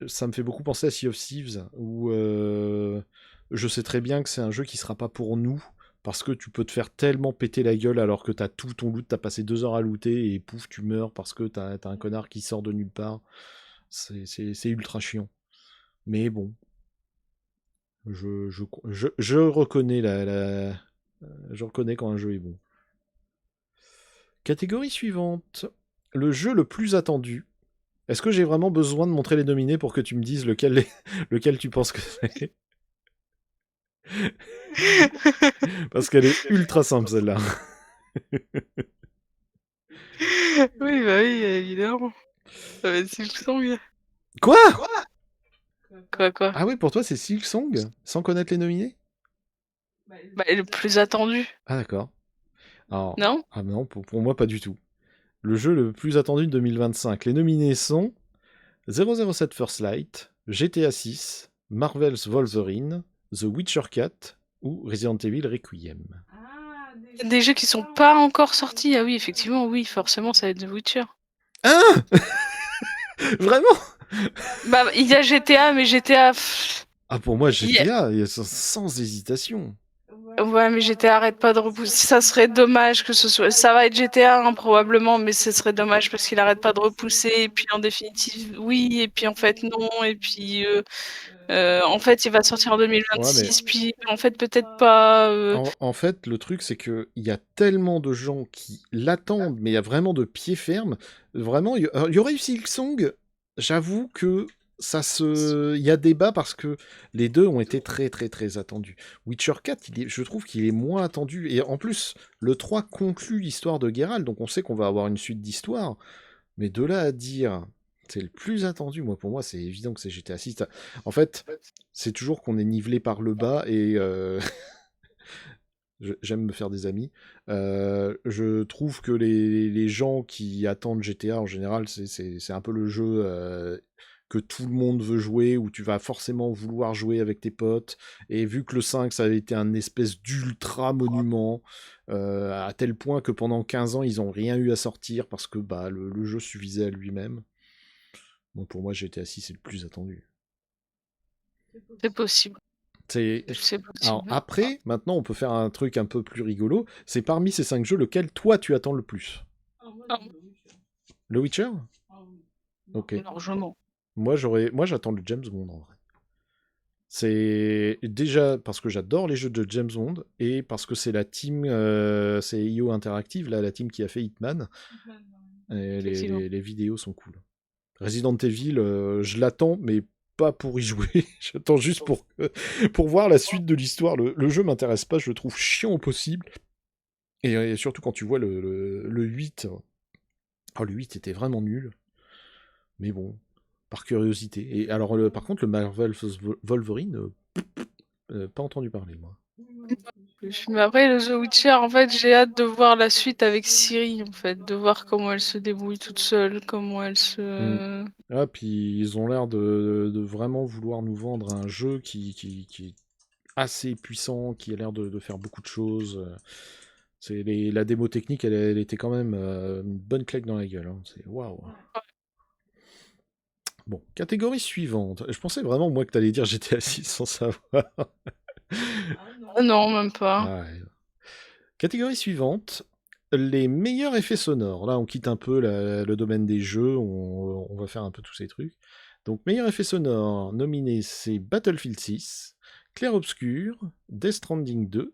ça me fait beaucoup penser à Sea of Thieves, où je sais très bien que c'est un jeu qui sera pas pour nous, parce que tu peux te faire tellement péter la gueule alors que t'as tout ton loot, t'as passé 2 heures à looter, et pouf, tu meurs parce que t'as un connard qui sort de nulle part. C'est ultra chiant. Mais bon, je reconnais je reconnais quand un jeu est bon. Catégorie suivante. Le jeu le plus attendu. Est-ce que j'ai vraiment besoin de montrer les nominés pour que tu me dises lequel tu penses que c'est? Parce qu'elle est ultra simple celle-là. Oui, bah oui, évidemment. Ça va être Silksong. Quoi? Quoi? Ah oui, pour toi c'est Silksong? Sans connaître les nominés? Bah, le plus attendu. Ah d'accord. Alors, Non? ah non, pour moi pas du tout. Le jeu le plus attendu de 2025. Les nominés sont 007 First Light, GTA 6, Marvel's Wolverine, The Witcher 4 ou Resident Evil Requiem. Des jeux qui sont pas encore sortis. Ah oui, effectivement, oui, forcément, ça va être The Witcher. Hein? Vraiment? Bah, il y a GTA, mais GTA... Ah pour moi GTA, sans hésitation. Ouais, mais GTA arrête pas de repousser. Ça serait dommage que ce soit... Ça va être GTA, hein, probablement, mais ce serait dommage parce qu'il arrête pas de repousser. Et puis, en définitive, oui, et puis, en fait, non. Et puis, en fait, il va sortir en 2026, Ouais, mais... puis, en fait, peut-être pas... En fait, le truc, c'est qu'il y a tellement de gens qui l'attendent, mais il y a vraiment de pied ferme. Vraiment, il y aurait eu Silksong, j'avoue que il y a débat parce que les deux ont été très très très attendus. Witcher 4, je trouve qu'il est moins attendu. Et en plus, le 3 conclut l'histoire de Geralt, donc on sait qu'on va avoir une suite d'histoire. Mais de là à dire, c'est le plus attendu, moi pour moi, c'est évident que c'est GTA 6. En fait, c'est toujours qu'on est nivelé par le bas et j'aime me faire des amis. Je trouve que les gens qui attendent GTA en général, c'est un peu le jeu que tout le monde veut jouer, où tu vas forcément vouloir jouer avec tes potes. Et vu que le 5, ça a été un espèce d'ultra monument, à tel point que pendant 15 ans, ils n'ont rien eu à sortir parce que bah, le jeu suffisait à lui-même. Donc pour moi, GTA 6 c'est le plus attendu. C'est possible. Alors après, maintenant, on peut faire un truc un peu plus rigolo. C'est parmi ces 5 jeux, lequel toi tu attends le plus? Le Witcher? Ok. Largement. Moi, j'attends le James Bond en vrai. C'est déjà parce que j'adore les jeux de James Bond et parce que c'est la team, c'est IO Interactive, là, la team qui a fait Hitman. Et les vidéos sont cool. Resident Evil, je l'attends, mais pas pour y jouer. J'attends juste pour voir la suite de l'histoire. Le jeu m'intéresse pas, je le trouve chiant au possible. Et surtout quand tu vois le 8. Oh, le 8 était vraiment nul. Mais bon, par curiosité. Et alors, par contre, le Marvel Wolverine, pas entendu parler, moi. Mais après, le The Witcher, en fait, j'ai hâte de voir la suite avec Ciri, en fait, de voir comment elle se débrouille toute seule, comment elle se... Ah, puis ils ont l'air de vraiment vouloir nous vendre un jeu qui est assez puissant, qui a l'air de faire beaucoup de choses. La démo technique, elle était quand même une bonne claque dans la gueule. Hein. C'est waouh. Bon, catégorie suivante. Je pensais vraiment, moi, que t'allais dire GTA 6 sans savoir. Non, même pas. Ah ouais. Catégorie suivante. Les meilleurs effets sonores. Là, on quitte un peu le domaine des jeux. On va faire un peu tous ces trucs. Donc, meilleurs effets sonores nominés, c'est Battlefield 6, Clair Obscur, Death Stranding 2,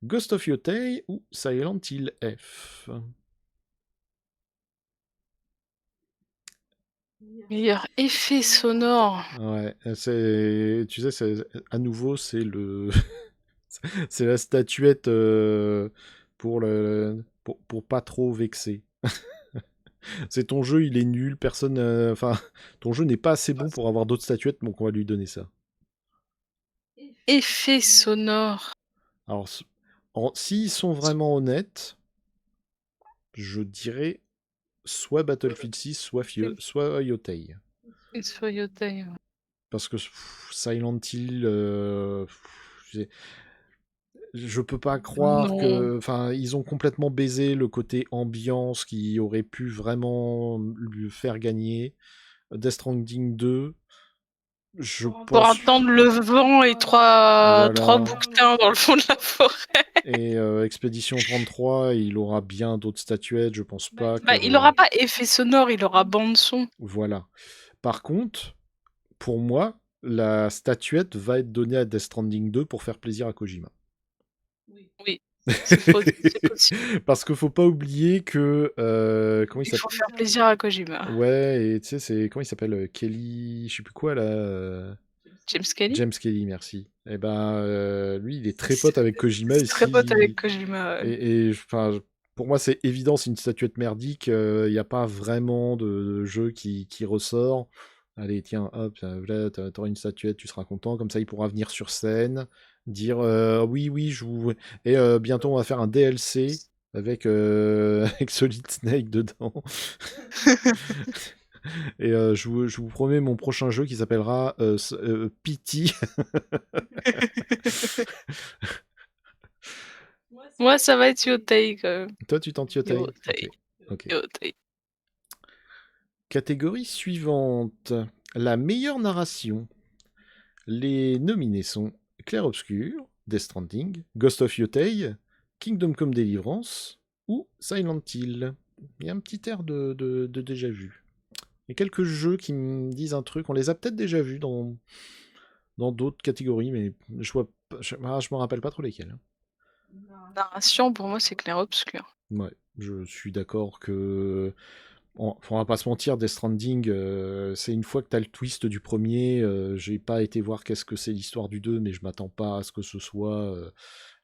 Ghost of Yotei ou Silent Hill F. Meilleur effet sonore. Ouais, tu sais, à nouveau, c'est C'est la statuette pour pas trop vexer. C'est ton jeu, il est nul, personne. Enfin, ton jeu n'est pas assez bon pour avoir d'autres statuettes, donc on va lui donner ça. Effet sonore. Alors, s'ils sont vraiment honnêtes, je dirais soit Battlefield 6, soit Yotei. Soit Yotei. Parce que Silent Hill, je peux pas croire que, enfin, ils ont complètement baisé le côté ambiance qui aurait pu vraiment lui faire gagner. Death Stranding 2, je pense. Pour attendre le vent et trois bouquetins dans le fond de la forêt. Et Expédition 33, il aura bien d'autres statuettes, je pense pas. Il n'aura pas effet sonore, il aura bande son. Voilà. Par contre, pour moi, la statuette va être donnée à Death Stranding 2 pour faire plaisir à Kojima. Oui. C'est possible. Parce qu'il faut pas oublier que comment il faut faire plaisir à Kojima. Ouais, et tu sais, c'est comment il s'appelle, Kelly, je sais plus quoi là. James Kelly. James Kelly, merci. Et ben lui, il est très pote avec Kojima. Très pote avec Kojima. Ouais. Et enfin, pour moi, c'est évident, c'est une statuette merdique. Il n'y a pas vraiment de jeu qui ressort. Allez, tiens, hop, là, t'auras une statuette, tu seras content. Comme ça, il pourra venir sur scène, dire oui, je vous. Et bientôt, on va faire un DLC avec, avec Solid Snake dedans. Et je vous promets mon prochain jeu qui s'appellera Pity. Moi, ça va être Yotei quand même. Toi, tu tentes Yotei. Okay. Yotei. Catégorie suivante. La meilleure narration. Les nominés sont Clair Obscur, Death Stranding, Ghost of Yotei, Kingdom Come Deliverance ou Silent Hill. Il y a un petit air de déjà vu. Il y a quelques jeux qui me disent un truc. On les a peut-être déjà vus dans d'autres catégories, mais je me rappelle pas trop lesquels. Narration, pour moi, c'est Clair Obscur. Ouais, je suis d'accord que... on va pas se mentir, Death Stranding, c'est une fois que tu as le twist du premier, j'ai pas été voir qu'est-ce que c'est l'histoire du 2, mais je m'attends pas à ce que ce soit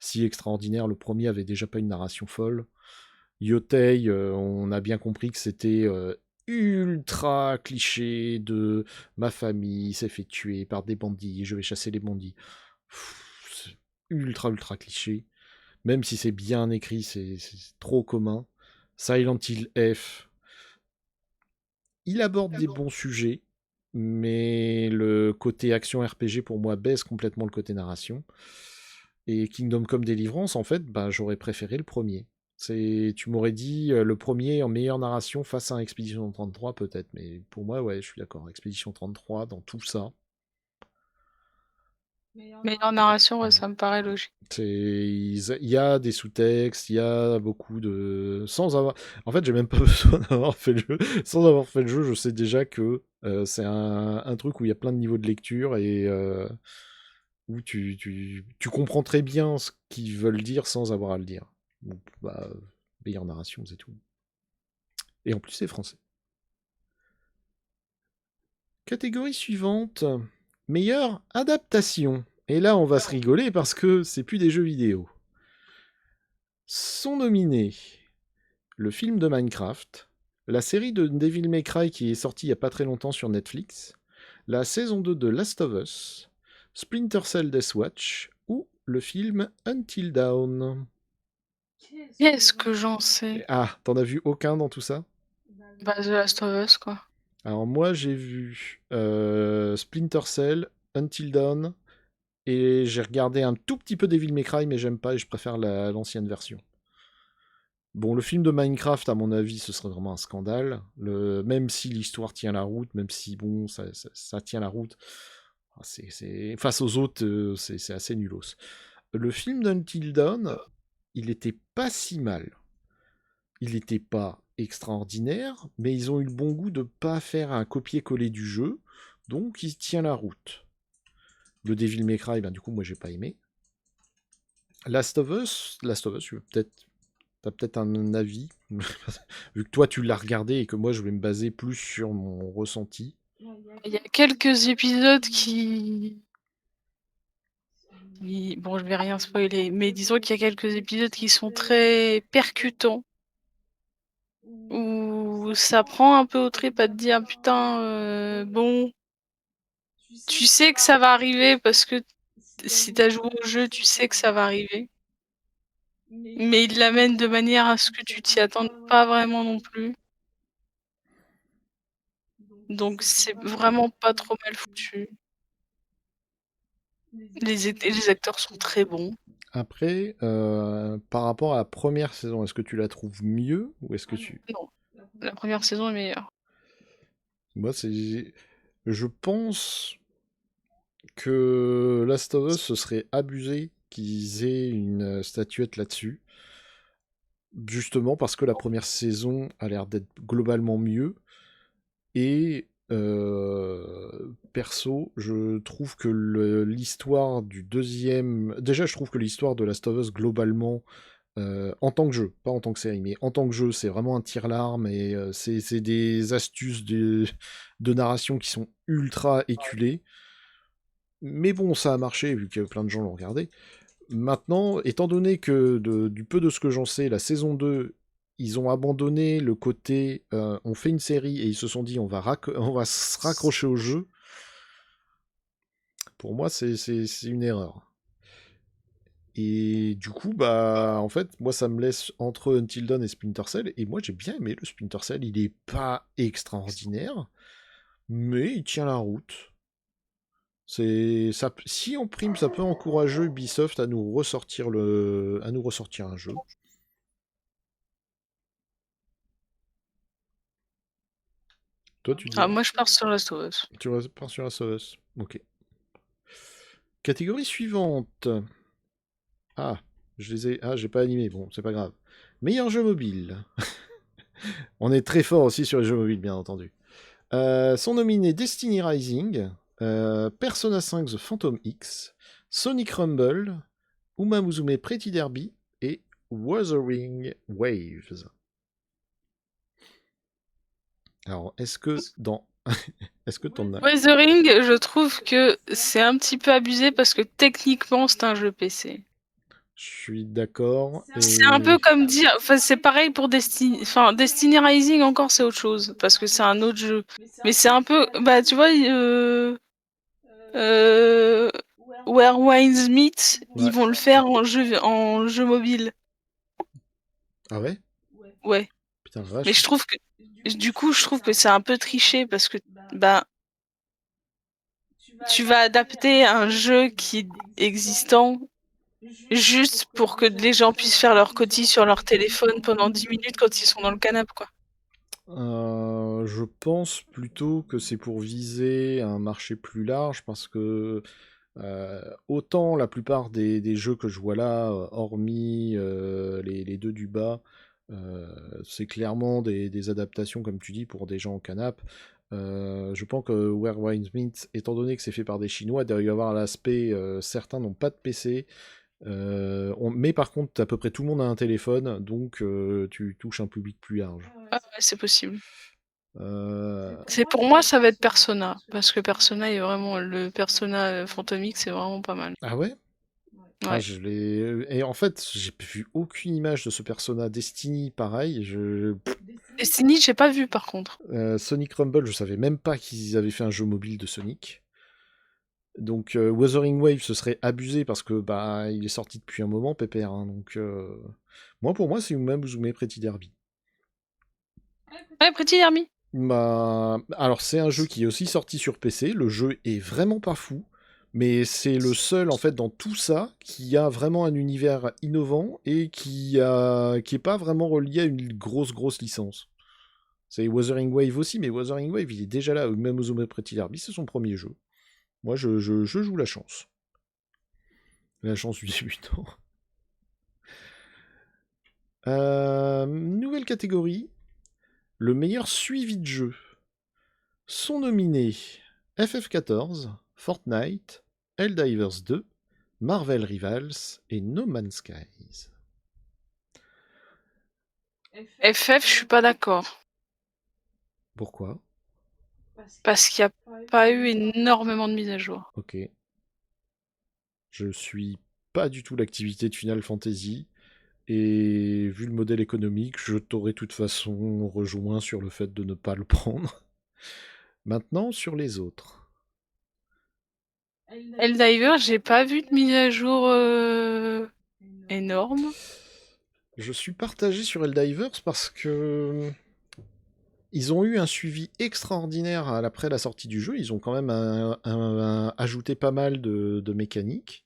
si extraordinaire. Le premier avait déjà pas une narration folle. Yotei, on a bien compris que c'était ultra cliché de ma famille s'est fait tuer par des bandits, je vais chasser les bandits. Ultra cliché. Même si c'est bien écrit, c'est trop commun. Silent Hill F, il aborde des bons sujets, mais le côté action RPG pour moi baisse complètement le côté narration. Et Kingdom Come Deliverance, en fait, j'aurais préféré le premier. Tu m'aurais dit le premier en meilleure narration face à un Expedition 33 peut-être, mais pour moi, ouais, je suis d'accord. Expedition 33 dans tout ça. Meilleure narration, ouais, ça me paraît logique. Il y a des sous-textes, il y a beaucoup de... En fait, j'ai même pas besoin d'avoir fait le jeu. Sans avoir fait le jeu, je sais déjà que c'est un truc où il y a plein de niveaux de lecture et où tu comprends très bien ce qu'ils veulent dire sans avoir à le dire. Donc, meilleure narration, c'est tout. Et en plus, c'est français. Catégorie suivante. Meilleure adaptation. Et là, on va se rigoler parce que c'est plus des jeux vidéo. Sont nominés le film de Minecraft, la série de Devil May Cry qui est sortie il n'y a pas très longtemps sur Netflix, la saison 2 de Last of Us, Splinter Cell Death Watch ou le film Until Dawn. Qu'est-ce que j'en sais? Ah, t'en as vu aucun dans tout ça? The Last of Us, quoi. Alors moi, j'ai vu Splinter Cell, Until Dawn, et j'ai regardé un tout petit peu Devil May Cry, mais j'aime pas et je préfère l'ancienne version. Bon, le film de Minecraft, à mon avis, ce serait vraiment un scandale. Même si l'histoire tient la route, même si, bon, ça tient la route, face aux autres, c'est assez nulos. Le film d'Until Dawn, il était pas si mal. Il n'était pas extraordinaire, mais ils ont eu le bon goût de pas faire un copier-coller du jeu, donc il tient la route. Le Devil May Cry, du coup, moi, j'ai pas aimé. Last of Us, t'as peut-être un avis, vu que toi, tu l'as regardé et que moi, je vais me baser plus sur mon ressenti. Il y a quelques épisodes qui Bon, je vais rien spoiler, mais disons qu'il y a quelques épisodes qui sont très percutants, où ça prend un peu au trip à te dire: «Ah putain, bon, tu sais que ça va arriver parce que si tu as joué au jeu, tu sais que ça va arriver». Mais il l'amène de manière à ce que tu t'y attendes pas vraiment non plus. Donc c'est vraiment pas trop mal foutu. Les acteurs sont très bons. Après, par rapport à la première saison, est-ce que tu la trouves mieux ou est-ce que tu... Non, la première saison est meilleure. Moi, c'est... Je pense que Last of Us, ce serait abusé qu'ils aient une statuette là-dessus. Justement parce que la première saison a l'air d'être globalement mieux. Et perso, je trouve que l'histoire du deuxième... Déjà, je trouve que l'histoire de Last of Us, globalement, en tant que jeu, pas en tant que série, mais en tant que jeu, c'est vraiment un tire-larme et c'est des astuces de narration qui sont ultra éculées. Mais bon, ça a marché vu que plein de gens l'ont regardé. Maintenant, étant donné que du peu de ce que j'en sais, la saison 2, ils ont abandonné le côté on fait une série et ils se sont dit on va se raccrocher au jeu. Pour moi, c'est une erreur. Et du coup, bah, en fait, moi, ça me laisse entre Until Dawn et Splinter Cell. Et moi, j'ai bien aimé le Splinter Cell. Il est pas extraordinaire, mais il tient la route. Ça, si en prime, ça peut encourager Ubisoft à nous ressortir un jeu. Toi, tu dis. Moi je pars sur Last of Us. Tu pars sur Last of Us. Ok. Catégorie suivante. Ah, j'ai pas animé. Bon, c'est pas grave. Meilleur jeu mobile. On est très fort aussi sur les jeux mobiles, bien entendu. Sont nominés Destiny Rising, Persona 5 The Phantom X, Sonic Rumble, Uma Musume Pretty Derby et Wuthering Waves. Alors, est-ce que dans... est-ce que t'en as... Wuthering, je trouve que c'est un petit peu abusé parce que techniquement c'est un jeu PC. Je suis d'accord. C'est un peu comme dire, enfin c'est pareil pour Destiny, enfin Destiny Rising encore c'est autre chose parce que c'est un autre jeu. Mais c'est un peu, bah tu vois, Where Wines Meet, Ouais. ils vont le faire en jeu mobile. Ah ouais? Ouais. Putain, vache. Mais je trouve que, du coup, je trouve que c'est un peu triché parce que, bah, tu vas adapter un jeu qui est existant juste pour que les gens puissent faire leur cotis sur leur téléphone pendant 10 minutes quand ils sont dans le canapé, quoi. Je pense plutôt que c'est pour viser un marché plus large parce que autant la plupart des jeux que je vois là, hormis les deux du bas, c'est clairement des adaptations, comme tu dis, pour des gens en canap'. Je pense que Where Wines Meet, étant donné que c'est fait par des Chinois, il doit y avoir l'aspect certains n'ont pas de PC. Mais par contre, à peu près tout le monde a un téléphone, donc tu touches un public plus large. Ah ouais, c'est possible. Euh, C'est pour moi, ça va être Persona parce que Persona est vraiment le Persona Phantom X, c'est vraiment pas mal. Ah ouais? Ah, Ouais. je l'ai. Et en fait, j'ai vu aucune image de ce persona. Destiny, pareil. Destiny, j'ai pas vu par contre. Sonic Rumble, je savais même pas qu'ils avaient fait un jeu mobile de Sonic. Donc Wuthering Wave, ce serait abusé parce que bah il est sorti depuis un moment, pépère. Hein, donc moi, pour moi, c'est Uma Musume Pretty Derby. Ouais, Pretty Derby. Bah, alors c'est un jeu qui est aussi sorti sur PC. Le jeu est vraiment pas fou, mais c'est le seul en fait dans tout ça qui a vraiment un univers innovant et qui est pas vraiment relié à une grosse licence. C'est Wuthering Wave aussi, mais Wuthering Wave il est déjà là. Même Ozume Pretty Derby, c'est son premier jeu. Moi je joue la chance. La chance du débutant. Nouvelle catégorie. Le meilleur suivi de jeu. Sont nominés FF14, Fortnite, Helldivers 2, Marvel Rivals et No Man's Skies. FF, je suis pas d'accord. Pourquoi? Parce qu'il n'y a pas eu énormément de mises à jour. Ok. Je suis pas du tout l'activité de Final Fantasy. Et vu le modèle économique, je t'aurais de toute façon rejoint sur le fait de ne pas le prendre. Maintenant, sur les autres. Helldivers, j'ai pas vu de mise à jour énorme. Je suis partagé sur Helldivers parce que ils ont eu un suivi extraordinaire après la sortie du jeu. Ils ont quand même ajouté pas mal de mécaniques.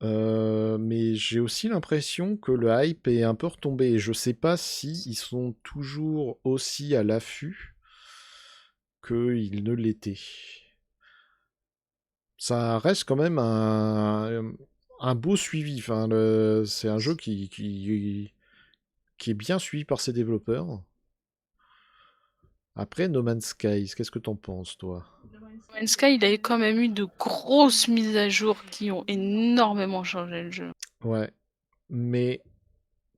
Mais j'ai aussi l'impression que le hype est un peu retombé. Je sais pas si ils sont toujours aussi à l'affût qu'ils ne l'étaient. Ça reste quand même un beau suivi. Enfin, c'est un jeu qui est bien suivi par ses développeurs. Après, No Man's Skies, qu'est-ce que t'en penses, toi? No Man's Sky, il a quand même eu de grosses mises à jour qui ont énormément changé le jeu. Ouais, mais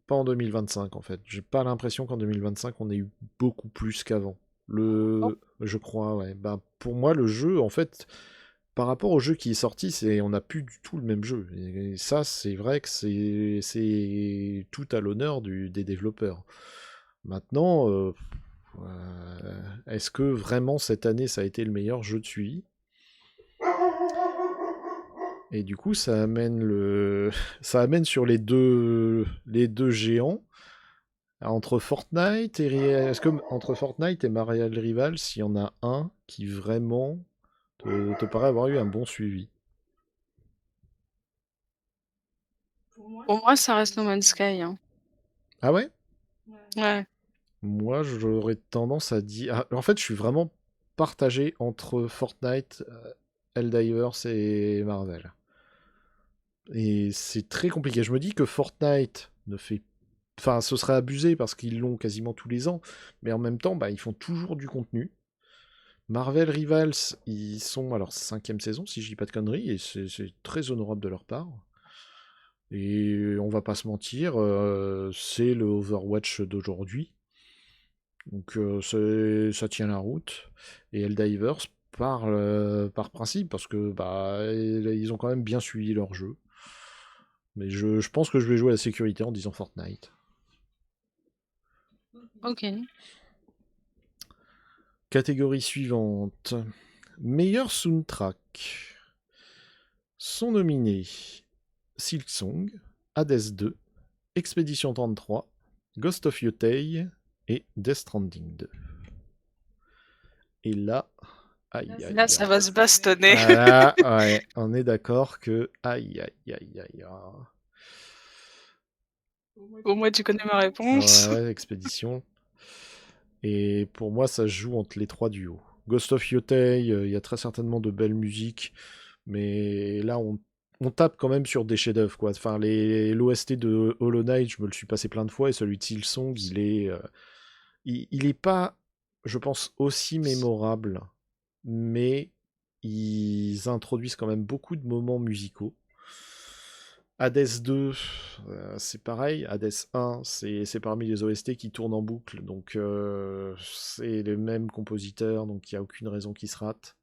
pas en 2025 en fait. J'ai pas l'impression qu'en 2025 on ait eu beaucoup plus qu'avant. Je crois, ouais. Bah, pour moi, le jeu, en fait, par rapport au jeu qui est sorti, on n'a plus du tout le même jeu. Et ça, c'est vrai que c'est tout à l'honneur des développeurs. Maintenant, est-ce que vraiment cette année ça a été le meilleur jeu de suivi? Et du coup, ça amène ça amène sur les deux géants. Entre Fortnite et est-ce que entre Fortnite et Marial Rival, s'il y en a un qui vraiment te paraît avoir eu un bon suivi? Pour moi, ça reste No Man's Sky. Hein. Ah ouais? Ouais. Moi, j'aurais tendance à dire. En fait, je suis vraiment partagé entre Fortnite, Helldivers et Marvel. Et c'est très compliqué. Je me dis que Fortnite ne fait. Enfin, ce serait abusé parce qu'ils l'ont quasiment tous les ans. Mais en même temps, bah, ils font toujours du contenu. Marvel Rivals, ils sont à leur 5e saison, si je dis pas de conneries, et c'est très honorable de leur part. Et on va pas se mentir, c'est le Overwatch d'aujourd'hui. Donc ça tient la route. Et Helldivers par principe, parce que bah, ils ont quand même bien suivi leur jeu. Mais je pense que je vais jouer à la sécurité en disant Fortnite. Ok. Catégorie suivante. Meilleur soundtrack. Sont nominés Silksong, Hades 2, Expédition 33, Ghost of Yotei et Death Stranding 2. Et là, aïe aïe Là, aïe. ça va se bastonner. Ah, ouais, on est d'accord que aïe aïe aïe aïe. Au moins, tu connais ma réponse. Ouais, Expédition. Et pour moi, ça se joue entre les trois duos. Ghost of Yotei, il y a très certainement de belles musiques, mais là, on tape quand même sur des chefs-d'œuvre, quoi. Enfin, l'OST de Hollow Knight, je me le suis passé plein de fois, et celui de Silksong, il est pas, je pense, aussi mémorable, mais ils introduisent quand même beaucoup de moments musicaux. Hades 2, c'est pareil. Hades 1, c'est parmi les OST qui tournent en boucle, donc c'est les mêmes compositeurs, donc il n'y a aucune raison qu'ils se ratent.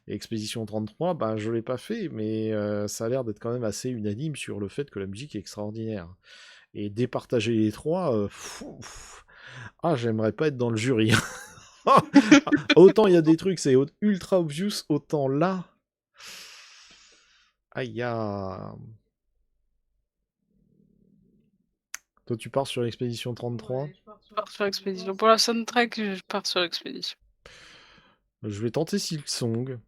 Et Expédition 33, bah, je ne l'ai pas fait, mais ça a l'air d'être quand même assez unanime sur le fait que la musique est extraordinaire. Et départager les trois, ah, j'aimerais pas être dans le jury. Autant il y a des trucs, c'est ultra obvious, autant là. Aïe, toi, tu pars sur l'expédition 33. Je pars sur Expédition. Pour la soundtrack, je pars sur Expédition. Je vais tenter Silksong.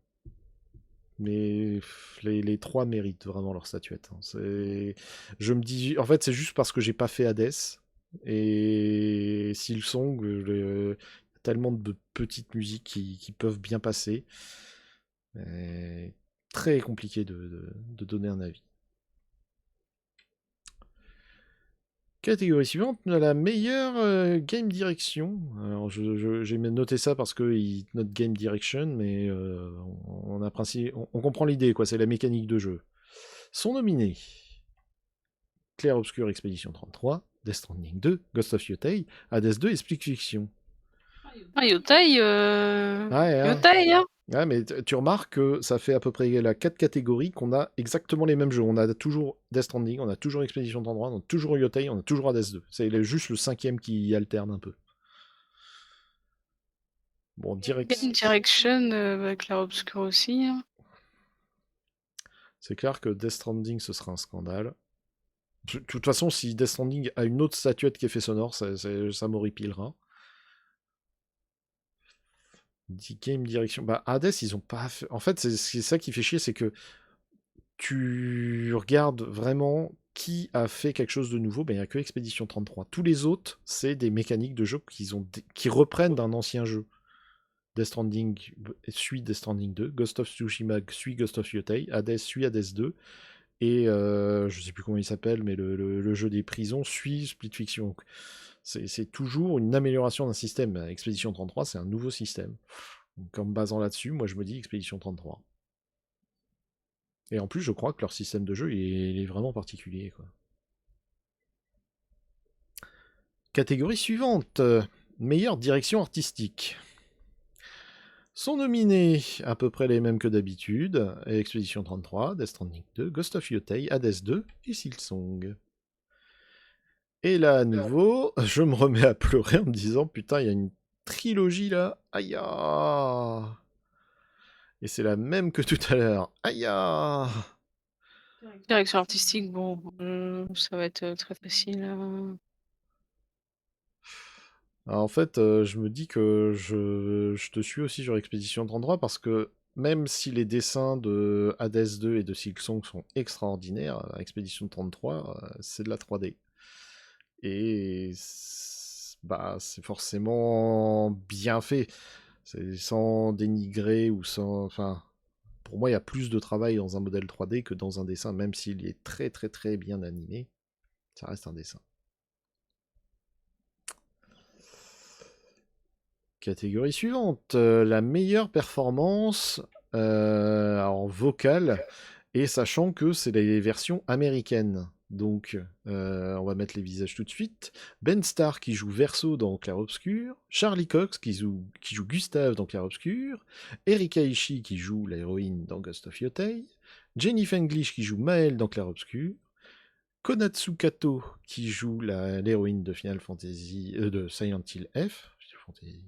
Mais les trois méritent vraiment leur statuette. Hein. Je me dis, en fait, c'est juste parce que j'ai pas fait Hades et Silksong, tellement de petites musiques qui peuvent bien passer. Et très compliqué de donner un avis. Catégorie suivante, la meilleure game direction. Alors j'ai noté ça parce que il note game direction, mais on comprend l'idée, quoi. C'est la mécanique de jeu. Sont nominés Clair Obscur Expédition 33, Death Stranding 2, Ghost of Yotei, Hades 2 et Split Fiction. Ah, Yotei, Ouais, hein. Yotei, hein. Ouais, mais tu remarques que ça fait à peu près 4 catégories qu'on a exactement les mêmes jeux. On a toujours Death Stranding, on a toujours Expedition 33, on a toujours Yotei, on a toujours Hades 2. C'est juste le 5e qui alterne un peu. Bon, Direction avec Clair Obscur aussi. Hein. C'est clair que Death Stranding, ce sera un scandale. De toute façon, si Death Stranding a une autre statuette qu'effet sonore, ça m'horripilera. Game Direction. Bah, Hades, ils ont pas fait. En fait, c'est ça qui fait chier, c'est que tu regardes vraiment qui a fait quelque chose de nouveau. Ben, il n'y a que Expedition 33. Tous les autres, c'est des mécaniques de jeu qui reprennent d'un ancien jeu. Death Stranding suit Death Stranding 2, Ghost of Tsushima suit Ghost of Yotei, Hades suit Hades 2, et je sais plus comment il s'appelle, mais le jeu des prisons suit Split Fiction. C'est toujours une amélioration d'un système. Expedition 33, c'est un nouveau système. Donc en me basant là-dessus, moi je me dis Expedition 33. Et en plus, je crois que leur système de jeu il est vraiment particulier, quoi. Catégorie suivante. Meilleure direction artistique. Sont nominés à peu près les mêmes que d'habitude. Expedition 33, Death Stranding 2, Ghost of Yotei, Hades 2 et Silksong. Et là, à nouveau, je me remets à pleurer en me disant putain, il y a une trilogie là. Aïe. Et c'est la même que tout à l'heure. Aïe. Direction artistique, bon, ça va être très facile. Alors, en fait, je me dis que je te suis aussi sur Expedition 33 parce que même si les dessins de Hades 2 et de Silksong sont extraordinaires, Expedition 33, c'est de la 3D. Et bah, c'est forcément bien fait. C'est sans dénigrer ou sans. Enfin, pour moi, il y a plus de travail dans un modèle 3D que dans un dessin, même s'il est très très très bien animé. Ça reste un dessin. Catégorie suivante, la meilleure performance en vocale, et sachant que c'est les versions américaines. Donc, on va mettre les visages tout de suite. Ben Starr qui joue Verso dans Clair Obscur, Charlie Cox qui joue Gustave dans Clair Obscur, Erika Ishii qui joue l'héroïne dans Ghost of Yotei, Jenny Fenglish qui joue Maëlle dans Clair Obscur, Konatsu Kato qui joue l'héroïne de Final Fantasy de Silent Hill F, Fantasy,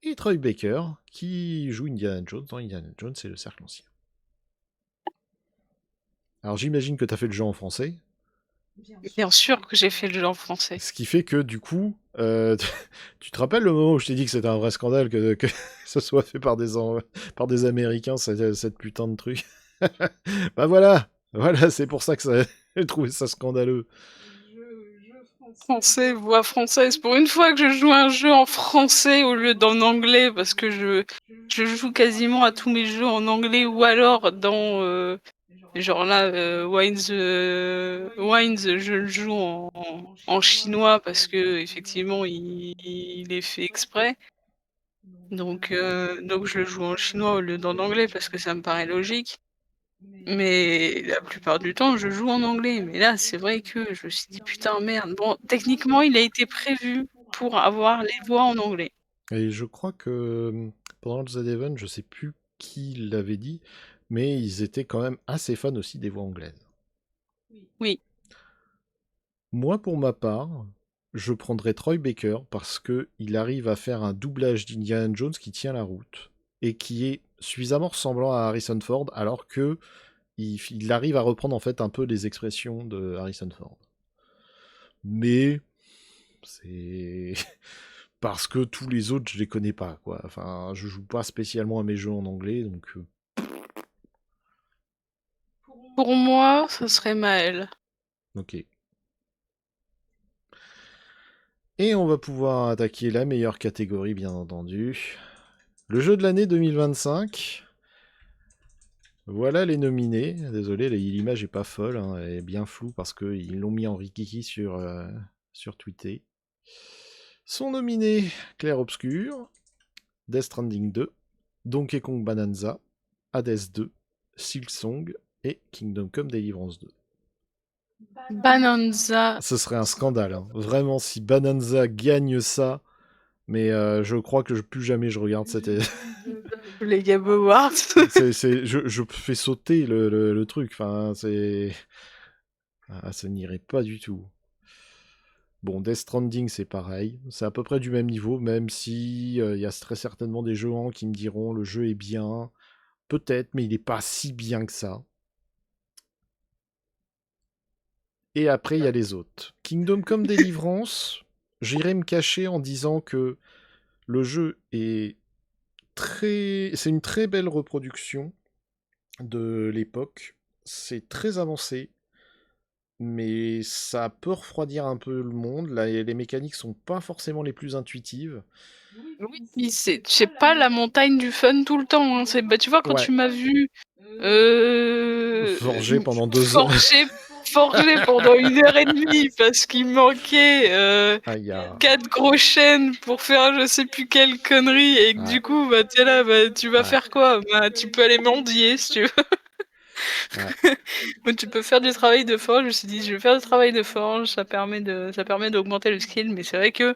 et Troy Baker, qui joue Indiana Jones dans Indiana Jones et le Cercle Ancien. Alors j'imagine que tu as fait le jeu en français. Bien sûr que j'ai fait le jeu en français. Ce qui fait que du coup, tu te rappelles le moment où je t'ai dit que c'était un vrai scandale que ce soit fait par des Américains, cette putain de truc. Bah voilà, c'est pour ça que j'ai trouvé ça scandaleux. Français, voix française. Pour une fois que je joue un jeu en français au lieu d'en anglais, parce que je joue quasiment à tous mes jeux en anglais ou alors dans genre là Wines, je le joue en chinois parce que effectivement il est fait exprès. Donc je le joue en chinois au lieu d'en anglais parce que ça me paraît logique. Mais la plupart du temps, je joue en anglais. Mais là, c'est vrai que je me suis dit putain merde. Bon, techniquement, il a été prévu pour avoir les voix en anglais. Et je crois que pendant le Z-Event, je sais plus qui l'avait dit, mais ils étaient quand même assez fans aussi des voix anglaises. Oui. Moi, pour ma part, je prendrais Troy Baker parce qu'il arrive à faire un doublage d'Indiana Jones qui tient la route et qui est suffisamment ressemblant à Harrison Ford, alors que il arrive à reprendre en fait un peu les expressions de Harrison Ford. Mais c'est parce que tous les autres je les connais pas, quoi. Enfin, je joue pas spécialement à mes jeux en anglais, donc. Pour moi, ce serait Maëlle. Ok. Et on va pouvoir attaquer la meilleure catégorie, bien entendu. Le jeu de l'année 2025. Voilà les nominés. Désolé, l'image est pas folle, hein, elle est bien floue parce qu'ils l'ont mis en rikiki sur Twitter. Sont nominés Clair Obscur, Death Stranding 2, Donkey Kong Bonanza, Hades 2, Silksong et Kingdom Come Deliverance 2. Bonanza. Ce serait un scandale, hein. Vraiment, si Bonanza gagne ça, mais je crois que plus jamais je regarde cette. Les Game Awards. Je fais sauter le truc. Enfin, c'est. Ah, ça n'irait pas du tout. Bon, Death Stranding, c'est pareil. C'est à peu près du même niveau, même si il y a très certainement des joueurs qui me diront le jeu est bien. Peut-être, mais il n'est pas si bien que ça. Et après, il y a les autres. Kingdom Come Deliverance, j'irai me cacher en disant que le jeu est très. C'est une très belle reproduction de l'époque. C'est très avancé, mais ça peut refroidir un peu le monde. Là, les mécaniques sont pas forcément les plus intuitives. Oui, c'est pas la montagne du fun tout le temps. Hein. Bah, tu vois, quand Ouais. tu m'as vu Forger pendant 2 heures. forger pendant 1 heure et demie parce qu'il manquait 4 gros chaînes pour faire je sais plus quelle connerie et que du coup, bah, t'es là, bah, tu vas faire quoi? Bah, tu peux aller mendier si tu veux. Tu peux faire du travail de forge. Je me suis dit, je vais faire du travail de forge, ça permet d'augmenter le skill, mais c'est vrai que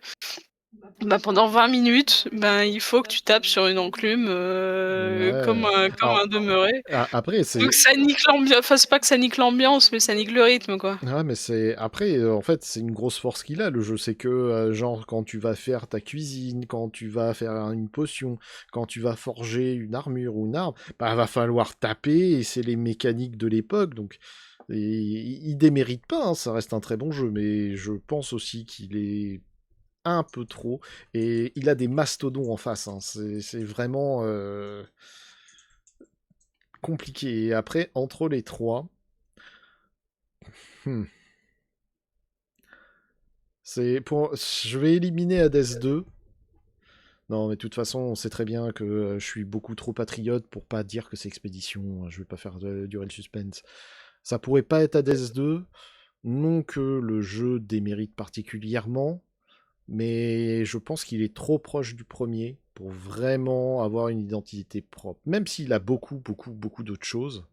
bah, pendant 20 minutes, ben, il faut que tu tapes sur une enclume comme un demeuré. Après, c'est. Donc ça nique l'ambiance. Enfin, c'est pas que ça nique l'ambiance, mais ça nique le rythme, quoi. Ouais, mais c'est. Après, en fait, c'est une grosse force qu'il a, le jeu. C'est que, genre, quand tu vas faire ta cuisine, quand tu vas faire une potion, quand tu vas forger une armure ou une arme, bah, va falloir taper, et c'est les mécaniques de l'époque, donc. Il démérite pas, hein, ça reste un très bon jeu, mais je pense aussi qu'il est un peu trop, et il a des mastodons en face, hein. C'est vraiment compliqué. Et après, entre les trois, hmm, je vais éliminer Hades 2. Non, mais de toute façon, on sait très bien que je suis beaucoup trop patriote pour pas dire que c'est Expédition. Je vais pas faire durer le suspense. Ça pourrait pas être Hades 2, non que le jeu démérite particulièrement, mais je pense qu'il est trop proche du premier pour vraiment avoir une identité propre. Même s'il a beaucoup, beaucoup, beaucoup d'autres choses,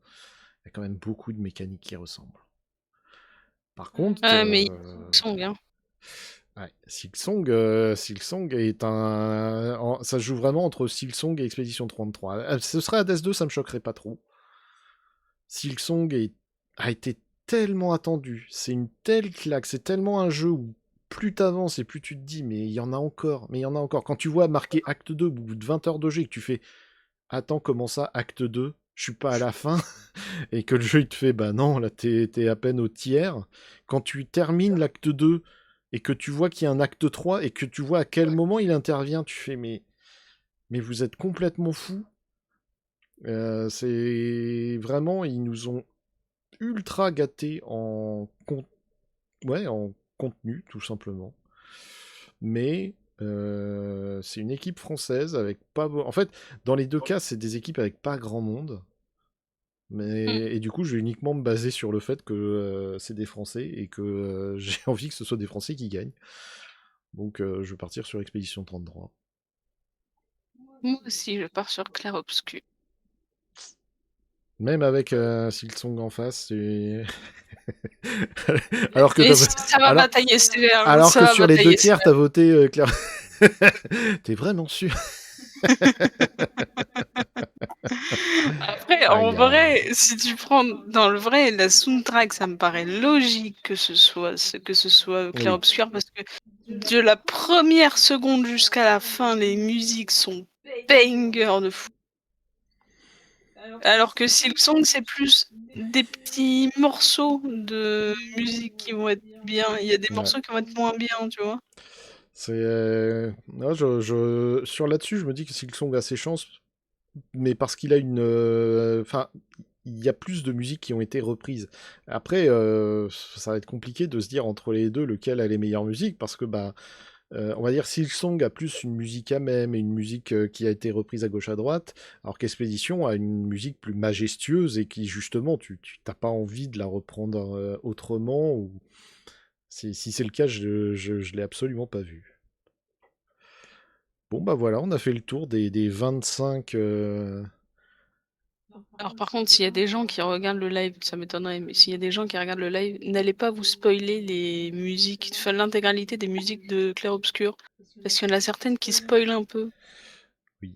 il y a quand même beaucoup de mécaniques qui ressemblent. Par contre, Mais Song, hein. ouais, Silksong est ça se joue vraiment entre Silksong et Expédition 33. Ce serait Hades 2, ça me choquerait pas trop. Silksong a été tellement attendu, c'est une telle claque, c'est tellement un jeu où plus t'avances et plus tu te dis, mais il y en a encore, mais il y en a encore. Quand tu vois marqué acte 2 au bout de 20 heures de jeu et que tu fais, attends, comment ça, acte 2, je suis pas à la fin, et que le jeu il te fait, bah non, là t'es à peine au tiers. Quand tu termines l'acte 2 et que tu vois qu'il y a un acte 3 et que tu vois à quel moment il intervient, tu fais, mais vous êtes complètement fous. C'est vraiment, ils nous ont ultra gâtés en contenu, tout simplement. Mais c'est une équipe française avec pas. En fait, dans les deux cas, c'est des équipes avec pas grand monde. Et du coup, je vais uniquement me baser sur le fait que c'est des Français et que j'ai envie que ce soit des Français qui gagnent. Donc, je vais partir sur Expédition 33. Moi aussi, je pars sur Clair Obscur. Même avec Silksong en face, alors que ça va batailler sévère. Alors que sur les 2 tiers, t'as voté Claire. T'es vraiment sûr? Après, en vrai, si tu prends dans le vrai, la soundtrack, ça me paraît logique que ce soit Clair Obscur parce que de la première seconde jusqu'à la fin, les musiques sont banger de fou. Alors que Silksong, c'est plus des petits morceaux de musique qui vont être bien. Il y a des morceaux qui vont être moins bien, tu vois. C'est. Sur là-dessus, je me dis que Silksong a ses chances, mais parce qu'il a une. Enfin, il y a plus de musiques qui ont été reprises. Après, ça va être compliqué de se dire entre les deux lequel a les meilleures musiques, parce que bah. On va dire Silksong a plus une musique à même et une musique qui a été reprise à gauche à droite, alors qu'Expédition a une musique plus majestueuse et qui justement tu t'as pas envie de la reprendre autrement, ou si c'est le cas, je l'ai absolument pas vu. Bon bah voilà, on a fait le tour des 25. Alors par contre, s'il y a des gens qui regardent le live, ça m'étonnerait, mais s'il y a des gens qui regardent le live, n'allez pas vous spoiler les musiques, enfin l'intégralité des musiques de Clair Obscur, parce qu'il y en a certaines qui spoilent un peu. Oui.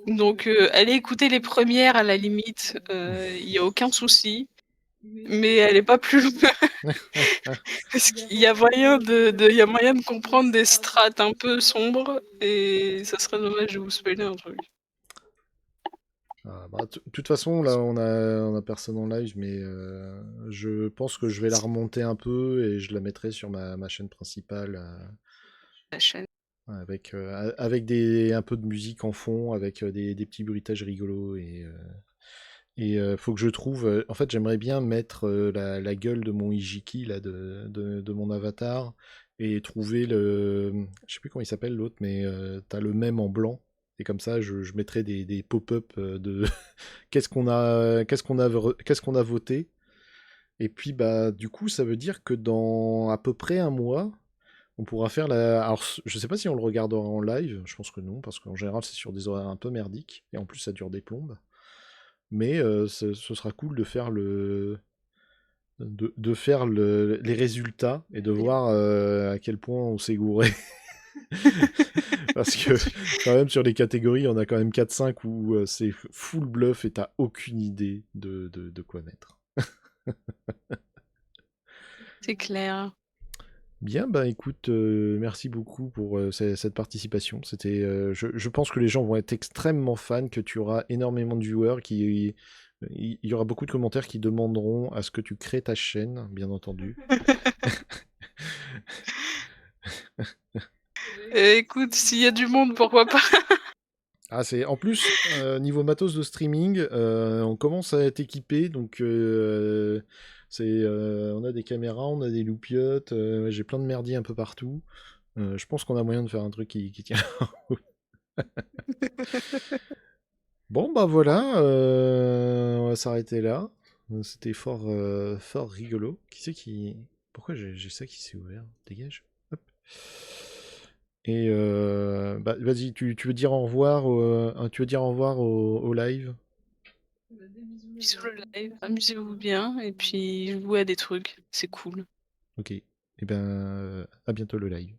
Donc, allez écouter les premières à la limite, il y a aucun souci, mais allez pas plus loin. Parce qu'il y a moyen de comprendre des strates un peu sombres et ça serait dommage de vous spoiler un truc. Ah, bah, de toute façon, là, on a personne en live, mais je pense que je vais la remonter un peu et je la mettrai sur ma chaîne principale La chaîne. avec un peu de musique en fond, avec des petits bruitages rigolos et faut que je trouve. En fait, j'aimerais bien mettre la gueule de mon Ijiki là, de mon avatar et trouver le. Je sais plus comment il s'appelle l'autre, mais t'as le même en blanc. Et comme ça, je mettrai des pop-up de qu'est-ce qu'on a voté. Et puis bah du coup, ça veut dire que dans à peu près un mois, on pourra faire la. Alors, je sais pas si on le regardera en live. Je pense que non, parce qu'en général, c'est sur des horaires un peu merdiques et en plus, ça dure des plombes. Mais ce sera cool de faire les résultats et de voir à quel point on s'est gouré. Parce que quand même sur les catégories, on a quand même 4-5 où c'est full bluff et t'as aucune idée de quoi mettre. C'est clair. Bien, bah écoute, merci beaucoup pour cette participation. Je pense que les gens vont être extrêmement fans, que tu auras énormément de viewers, il y aura beaucoup de commentaires qui demanderont à ce que tu crées ta chaîne, bien entendu. Écoute, s'il y a du monde, pourquoi pas? Ah, en plus niveau matos de streaming, on commence à être équipé, donc on a des caméras, on a des loupiottes, j'ai plein de merdiers un peu partout. Je pense qu'on a moyen de faire un truc qui tient. Bon, bah voilà, on va s'arrêter là. C'était fort rigolo. Qui c'est qui. Pourquoi j'ai ça qui s'est ouvert? Dégage. Hop. Et bah, vas-y, tu veux dire au revoir, tu veux dire au revoir au live? Bisous le live, amusez-vous bien et puis jouez à des trucs, c'est cool. Ok. Et ben, à bientôt le live.